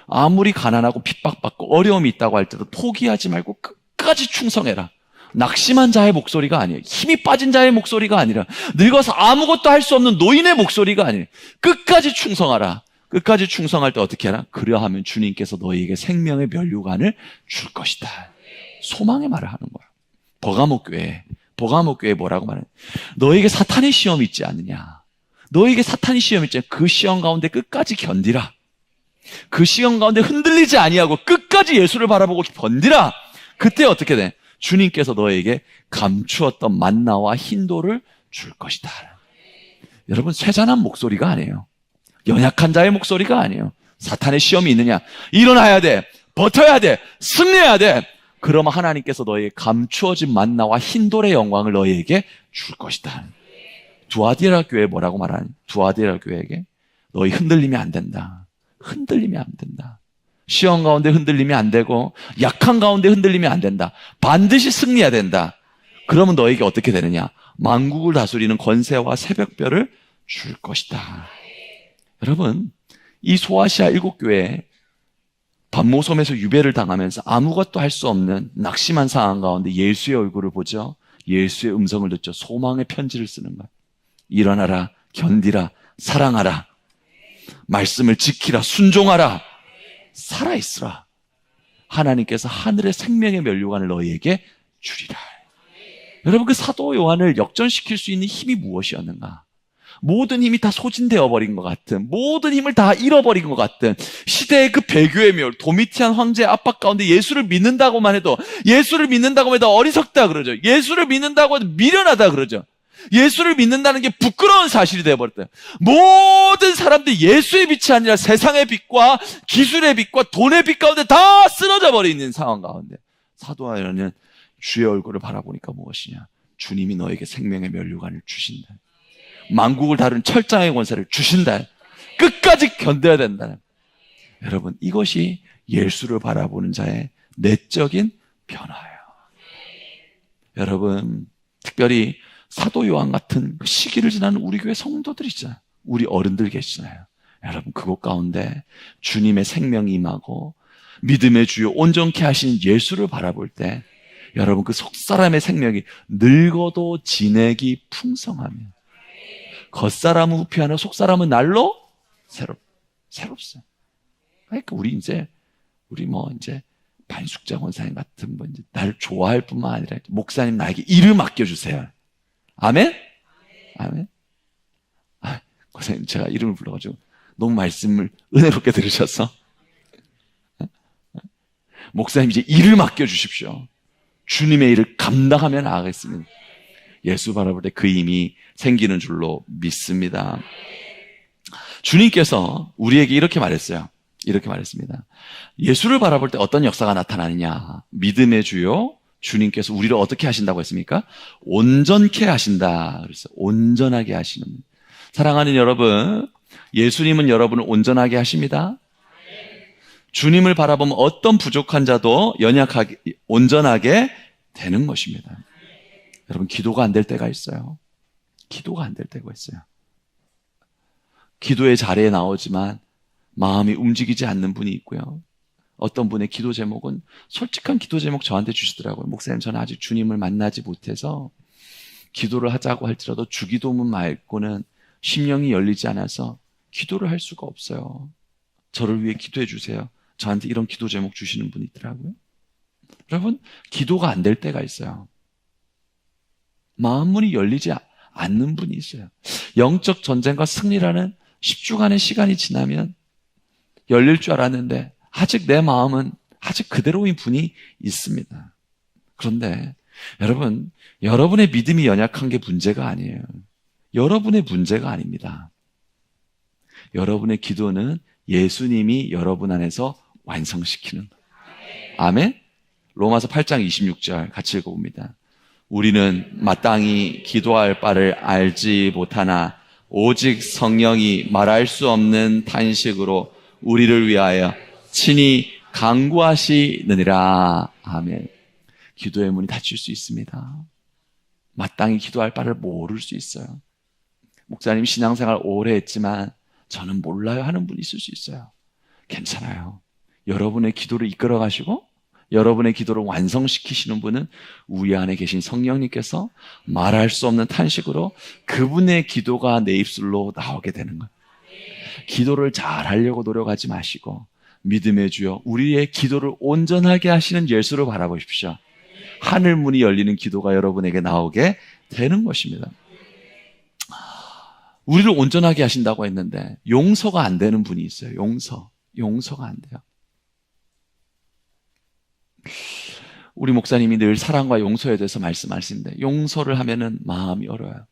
아무리 가난하고 핍박받고 어려움이 있다고 할 때도 포기하지 말고 끝까지 충성해라. 낙심한 자의 목소리가 아니에요. 힘이 빠진 자의 목소리가 아니라 늙어서 아무것도 할 수 없는 노인의 목소리가 아니에요. 끝까지 충성하라. 끝까지 충성할 때 어떻게 하라? 그러하면 주님께서 너희에게 생명의 면류관을 줄 것이다. 소망의 말을 하는 거야. 버가모 교회 뭐라고 말해? 너에게 사탄의 시험이 있지 않느냐? 너에게 사탄의 시험이 있지 않느냐? 그 시험 가운데 끝까지 견디라. 그 시험 가운데 흔들리지 아니하고 끝까지 예수를 바라보고 견디라. 그때 어떻게 돼? 주님께서 너에게 감추었던 만나와 흰돌을 줄 것이다. 여러분, 쇠잔한 목소리가 아니에요. 연약한 자의 목소리가 아니에요. 사탄의 시험이 있느냐? 일어나야 돼. 버텨야 돼. 승리해야 돼. 그러면 하나님께서 너희의 감추어진 만나와 흰돌의 영광을 너희에게 줄 것이다. 두아디라 교회 뭐라고 말하니? 두아디라 교회에게 너희 흔들리면 안 된다. 흔들리면 안 된다. 시험 가운데 흔들리면 안 되고 약한 가운데 흔들리면 안 된다. 반드시 승리해야 된다. 그러면 너에게 어떻게 되느냐? 만국을 다스리는 권세와 새벽별을 줄 것이다. 여러분, 이 소아시아 7교회 반모섬에서 유배를 당하면서 아무것도 할 수 없는 낙심한 상황 가운데 예수의 얼굴을 보죠. 예수의 음성을 듣죠. 소망의 편지를 쓰는 거예요. 일어나라, 견디라, 사랑하라, 말씀을 지키라, 순종하라, 살아있으라. 하나님께서 하늘의 생명의 면류관을 너희에게 주리라. 여러분, 그 사도 요한을 역전시킬 수 있는 힘이 무엇이었는가? 모든 힘이 다 소진되어 버린 것 같은, 모든 힘을 다 잃어버린 것 같은 시대의 그 배교의 멸, 도미티안 황제의 압박 가운데 예수를 믿는다고만 해도 어리석다 그러죠. 예수를 믿는다고 해도 미련하다 그러죠. 예수를 믿는다는 게 부끄러운 사실이 되어버렸다. 모든 사람들이 예수의 빛이 아니라 세상의 빛과 기술의 빛과 돈의 빛 가운데 다 쓰러져 버리는 상황 가운데 사도 요한은 주의 얼굴을 바라보니까 무엇이냐? 주님이 너에게 생명의 면류관을 주신다. 만국을 다룬 철장의 권세를 주신다. 끝까지 견뎌야 된다. 여러분, 이것이 예수를 바라보는 자의 내적인 변화예요. 여러분, 특별히 사도 요한 같은 시기를 지나는 우리 교회 성도들 있잖아요. 우리 어른들 계시잖아요. 여러분, 그곳 가운데 주님의 생명이 임하고 믿음의 주요 온전케 하신 예수를 바라볼 때 여러분, 그 속사람의 생명이 늙어도 진액이 풍성하며 겉사람은 후피하나 속사람은 날로 새롭어요. 그러니까 우리 이제 반숙자 권사님 같은 분, 날 좋아할 뿐만 아니라 목사님 나에게 일을 맡겨주세요. 아멘? 아멘? 권사님 제가 이름을 불러가지고 너무 말씀을 은혜롭게 들으셔서 목사님 이제 일을 맡겨주십시오. 주님의 일을 감당하며 나아가겠습니다. 예수 바라볼 때 그 힘이 생기는 줄로 믿습니다. 주님께서 우리에게 이렇게 말했어요. 이렇게 말했습니다. 예수를 바라볼 때 어떤 역사가 나타나느냐? 믿음의 주요 주님께서 우리를 어떻게 하신다고 했습니까? 온전케 하신다. 그래서 온전하게 하시는. 사랑하는 여러분, 예수님은 여러분을 온전하게 하십니다. 주님을 바라보면 어떤 부족한 자도 연약하게, 온전하게 되는 것입니다. 여러분, 기도가 안 될 때가 있어요. 기도가 안 될 때가 있어요. 기도의 자리에 나오지만 마음이 움직이지 않는 분이 있고요. 어떤 분의 기도 제목은 솔직한 기도 제목 저한테 주시더라고요. 목사님, 저는 아직 주님을 만나지 못해서 기도를 하자고 할지라도 주기도문 말고는 심령이 열리지 않아서 기도를 할 수가 없어요. 저를 위해 기도해 주세요. 저한테 이런 기도 제목 주시는 분이 있더라고요. 여러분, 기도가 안 될 때가 있어요. 마음문이 열리지 않는 분이 있어요. 영적 전쟁과 승리라는 10주간의 시간이 지나면 열릴 줄 알았는데 아직 내 마음은 아직 그대로인 분이 있습니다. 그런데 여러분, 여러분의 믿음이 연약한 게 문제가 아니에요. 여러분의 문제가 아닙니다. 여러분의 기도는 예수님이 여러분 안에서 완성시키는. 아멘? 로마서 8장 26절 같이 읽어봅니다. 우리는 마땅히 기도할 바를 알지 못하나 오직 성령이 말할 수 없는 탄식으로 우리를 위하여 친히 간구하시느니라. 아멘. 기도의 문이 닫힐 수 있습니다. 마땅히 기도할 바를 모를 수 있어요. 목사님 신앙생활 오래 했지만 저는 몰라요 하는 분이 있을 수 있어요. 괜찮아요. 여러분의 기도를 이끌어 가시고 여러분의 기도를 완성시키시는 분은 우리 안에 계신 성령님께서 말할 수 없는 탄식으로 그분의 기도가 내 입술로 나오게 되는 거예요. 기도를 잘 하려고 노력하지 마시고 믿음의 주여 우리의 기도를 온전하게 하시는 예수를 바라보십시오. 하늘 문이 열리는 기도가 여러분에게 나오게 되는 것입니다. 우리를 온전하게 하신다고 했는데 용서가 안 되는 분이 있어요. 용서가 안 돼요. 우리 목사님이 늘 사랑과 용서에 대해서 말씀하시는데 용서를 하면은 마음이 얼어요.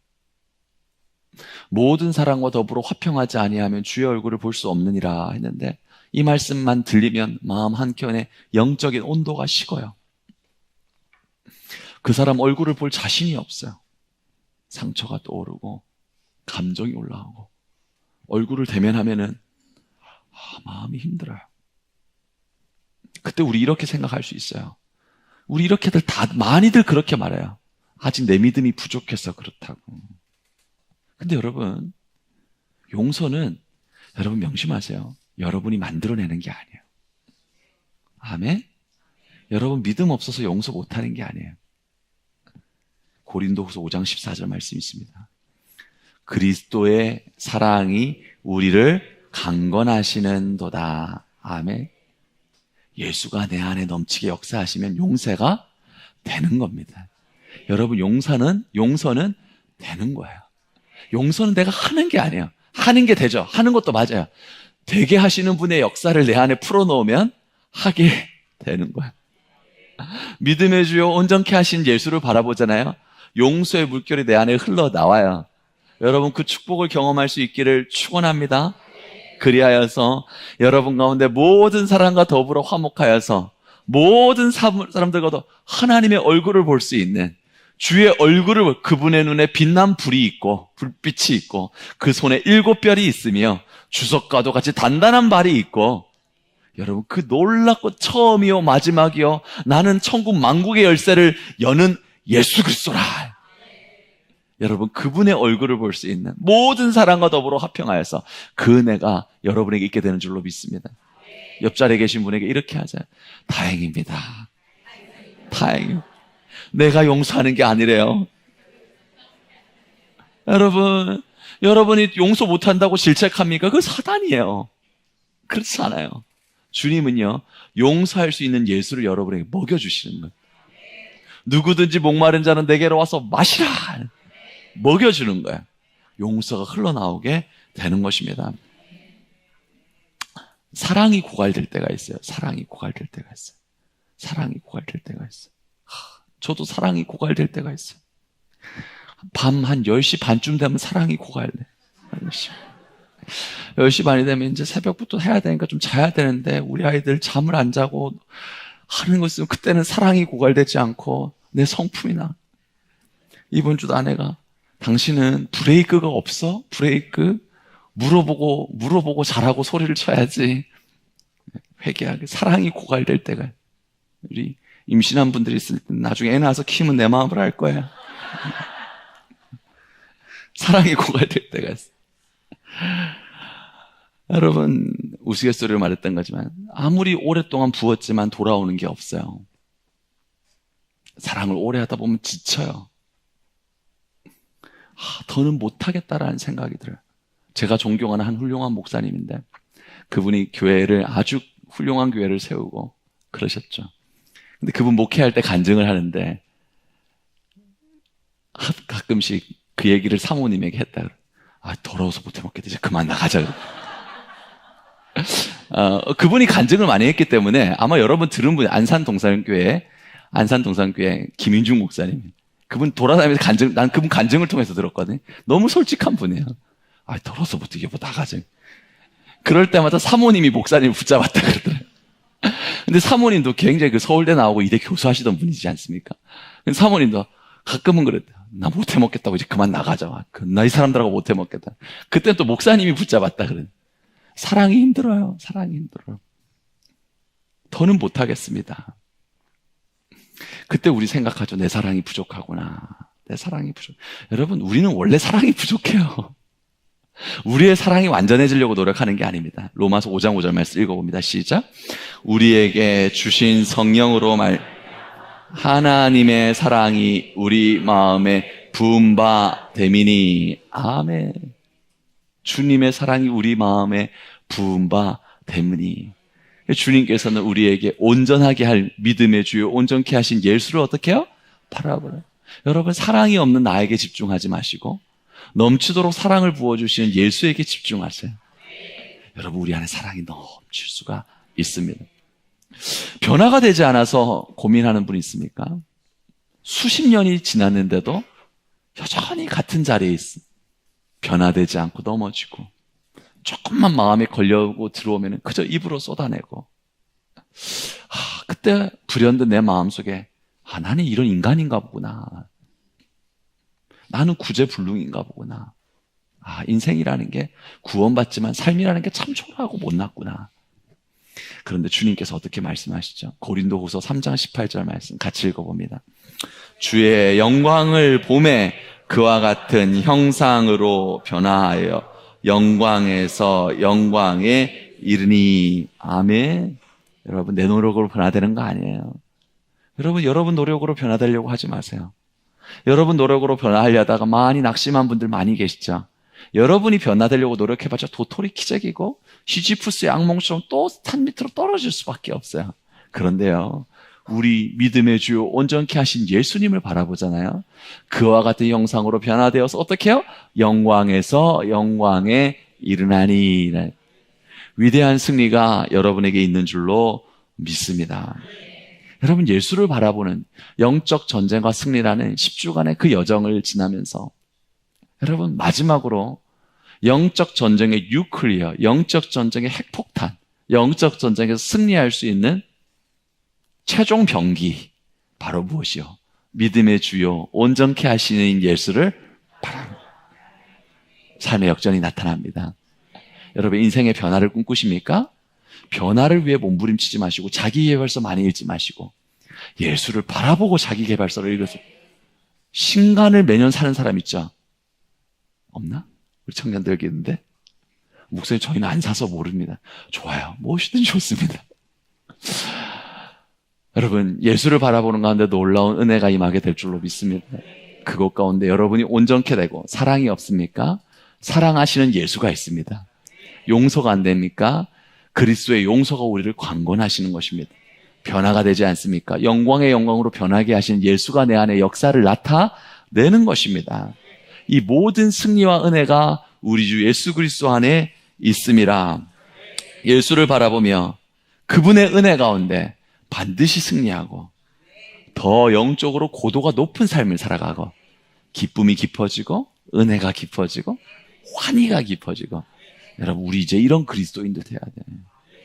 모든 사랑과 더불어 화평하지 아니하면 주의 얼굴을 볼 수 없느니라 했는데 이 말씀만 들리면 마음 한켠에 영적인 온도가 식어요. 그 사람 얼굴을 볼 자신이 없어요. 상처가 떠오르고 감정이 올라오고 얼굴을 대면하면은 마음이 힘들어요. 그때 우리 이렇게 생각할 수 있어요. 우리 이렇게들 많이들 그렇게 말해요. 아직 내 믿음이 부족해서 그렇다고. 근데 여러분, 용서는 여러분 명심하세요. 여러분이 만들어내는 게 아니에요. 아멘? 여러분 믿음 없어서 용서 못하는 게 아니에요. 고린도후서 5장 14절 말씀이 있습니다. 그리스도의 사랑이 우리를 강건하시는도다. 아멘. 예수가 내 안에 넘치게 역사하시면 용서가 되는 겁니다. 여러분 용서는 되는 거예요. 용서는 내가 하는 게 아니에요. 하는 게 되죠. 하는 것도 맞아요. 되게 하시는 분의 역사를 내 안에 풀어놓으면 하게 되는 거예요. 믿음의 주요 온전케 하신 예수를 바라보잖아요. 용서의 물결이 내 안에 흘러나와요. 여러분 그 축복을 경험할 수 있기를 축원합니다. 그리하여서 여러분 가운데 모든 사람과 더불어 화목하여서 모든 사람들과도 하나님의 얼굴을 볼 수 있는 주의 얼굴을 그분의 눈에 빛난 불이 있고 불빛이 있고 그 손에 7별이 있으며 주석과도 같이 단단한 발이 있고 여러분 그 놀랍고 처음이요 마지막이요 나는 천국 만국의 열쇠를 여는 예수 그리스도라. 여러분 그분의 얼굴을 볼 수 있는 모든 사람과 더불어 화평하여서 그 은혜가 여러분에게 있게 되는 줄로 믿습니다. 옆자리에 계신 분에게 이렇게 하자. 다행입니다. 다행이요. 내가 용서하는 게 아니래요. 여러분이 용서 못한다고 질책합니까? 그건 사단이에요. 그렇지 않아요. 주님은요 용서할 수 있는 예수를 여러분에게 먹여주시는 거예요. 누구든지 목마른 자는 내게로 와서 마시라 먹여주는 거예요. 용서가 흘러나오게 되는 것입니다. 사랑이 고갈될 때가 있어요. 사랑이 고갈될 때가 있어요. 저도 사랑이 고갈될 때가 있어요. 밤 한 10시 반쯤 되면 사랑이 고갈돼. 10시 반이 되면 이제 새벽부터 해야 되니까 좀 자야 되는데 우리 아이들 잠을 안 자고 하는 거 있으면 그때는 사랑이 고갈되지 않고 내 성품이 나. 이번 주도 아내가 당신은 브레이크가 없어? 브레이크? 물어보고 잘하고 소리를 쳐야지. 회개하게. 사랑이 고갈될 때가. 우리 임신한 분들이 있을 때 나중에 애 낳아서 키우면 내 마음을 알 거야. 사랑이 고갈될 때가 있어. 여러분, 우스갯소리로 말했던 거지만 아무리 오랫동안 부었지만 돌아오는 게 없어요. 사랑을 오래 하다 보면 지쳐요. 더는 못하겠다라는 생각이 들어요. 제가 존경하는 한 훌륭한 목사님인데 그분이 교회를 아주 훌륭한 교회를 세우고 그러셨죠. 근데 그분 목회할 때 간증을 하는데 가끔씩 그 얘기를 사모님에게 했다. 더러워서 못해 먹겠다. 이제 그만 나가자. 그분이 간증을 많이 했기 때문에 아마 여러분 들은 분이 안산동산교회 김인중 목사님. 그분 돌아다니면서 난 그분 간증을 통해서 들었거든요. 너무 솔직한 분이에요. 더러워서 못해 이게 뭐 나가자. 그럴 때마다 사모님이 목사님을 붙잡았다 그러더라고요. 근데 사모님도 굉장히 그 서울대 나오고 이대 교수하시던 분이지 않습니까? 근데 사모님도 가끔은 그랬대요. 나 못해 먹겠다고 이제 그만 나가자. 나 이 사람들하고 못해 먹겠다. 그때는 또 목사님이 붙잡았다 그래. 사랑이 힘들어요. 사랑이 힘들어요. 더는 못하겠습니다. 그때 우리 생각하죠. 내 사랑이 부족하구나. 내 사랑이 부족. 여러분, 우리는 원래 사랑이 부족해요. 우리의 사랑이 완전해지려고 노력하는 게 아닙니다. 로마서 5장 5절 말씀 읽어봅니다. 시작. 우리에게 주신 성령으로 하나님의 사랑이 우리 마음에 부은 바 됨이니. 아멘. 주님의 사랑이 우리 마음에 부은 바 됨이니. 주님께서는 우리에게 온전하게 할 믿음의 주요 온전케 하신 예수를 어떻게 해요? 바라보라. 여러분, 사랑이 없는 나에게 집중하지 마시고 넘치도록 사랑을 부어주시는 예수에게 집중하세요. 여러분, 우리 안에 사랑이 넘칠 수가 있습니다. 변화가 되지 않아서 고민하는 분이 있습니까? 수십 년이 지났는데도 여전히 같은 자리에 있어. 변화되지 않고 넘어지고 조금만 마음에 걸려오고 들어오면 그저 입으로 쏟아내고 그때 불현듯 내 마음속에 나는 이런 인간인가 보구나. 나는 구제불능인가 보구나. 인생이라는 게 구원받지만 삶이라는 게 참 초라하고 못났구나. 그런데 주님께서 어떻게 말씀하시죠? 고린도후서 3장 18절 말씀 같이 읽어봅니다. 주의 영광을 보매 그와 같은 형상으로 변화하여 영광에서 영광에 이르니. 아멘. 여러분, 내 노력으로 변화되는 거 아니에요. 여러분 노력으로 변화되려고 하지 마세요. 여러분 노력으로 변화하려다가 많이 낙심한 분들 많이 계시죠? 여러분이 변화되려고 노력해봤자 도토리 키재기고 시지프스의 악몽처럼 또 산 밑으로 떨어질 수밖에 없어요. 그런데요, 우리 믿음의 주요 온전케 하신 예수님을 바라보잖아요. 그와 같은 형상으로 변화되어서 어떻게 해요? 영광에서 영광에 이르나니. 위대한 승리가 여러분에게 있는 줄로 믿습니다. 여러분, 예수를 바라보는 영적 전쟁과 승리라는 10주간의 그 여정을 지나면서 여러분, 마지막으로 영적 전쟁의 뉴클리어, 영적 전쟁의 핵폭탄, 영적 전쟁에서 승리할 수 있는 최종 병기, 바로 무엇이요? 믿음의 주요 온전케 하시는 예수를 바라봅니다. 삶의 역전이 나타납니다. 여러분, 인생의 변화를 꿈꾸십니까? 변화를 위해 몸부림치지 마시고 자기개발서 많이 읽지 마시고 예수를 바라보고 자기개발서를 읽으세요. 신간을 매년 사는 사람 있죠? 없나? 우리 청년들 여기 있는데 목사님, 저희는 안 사서 모릅니다. 좋아요. 무엇이든 좋습니다. 여러분, 예수를 바라보는 가운데 놀라운 은혜가 임하게 될 줄로 믿습니다. 그것 가운데 여러분이 온전케 되고 사랑이 없습니까? 사랑하시는 예수가 있습니다. 용서가 안 됩니까? 그리스도의 용서가 우리를 강권하시는 것입니다. 변화가 되지 않습니까? 영광의 영광으로 변하게 하신 예수가 내 안에 역사를 나타내는 것입니다. 이 모든 승리와 은혜가 우리 주 예수 그리스도 안에 있음이라. 예수를 바라보며 그분의 은혜 가운데 반드시 승리하고 더 영적으로 고도가 높은 삶을 살아가고 기쁨이 깊어지고 은혜가 깊어지고 환희가 깊어지고. 여러분, 우리 이제 이런 그리스도인들 돼야 돼.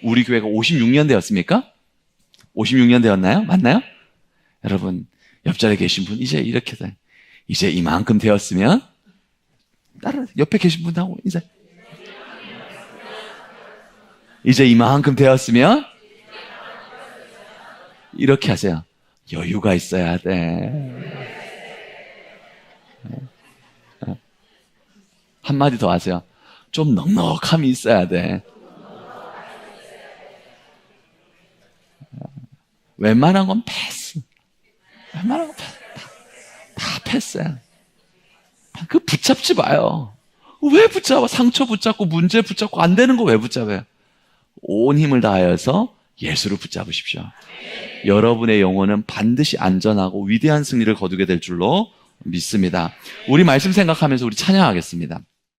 우리 교회가 56년 되었습니까? 56년 되었나요? 맞나요? 여러분, 옆자리에 계신 분 이제 이렇게 돼. 이제 이만큼 되었으면 따라 옆에 계신 분하고 이제 이만큼 되었으면 이렇게 하세요. 여유가 있어야 돼. 한마디 더 하세요. 좀 넉넉함이 있어야 돼. 웬만한 건 패스. 웬만한 건 다 패스야. 그 붙잡지 마요. 왜 붙잡아? 상처 붙잡고 문제 붙잡고 안 되는 거 왜 붙잡아요? 온 힘을 다하여서 예수를 붙잡으십시오. 여러분의 영혼은 반드시 안전하고 위대한 승리를 거두게 될 줄로 믿습니다. 우리 말씀 생각하면서 우리 찬양하겠습니다.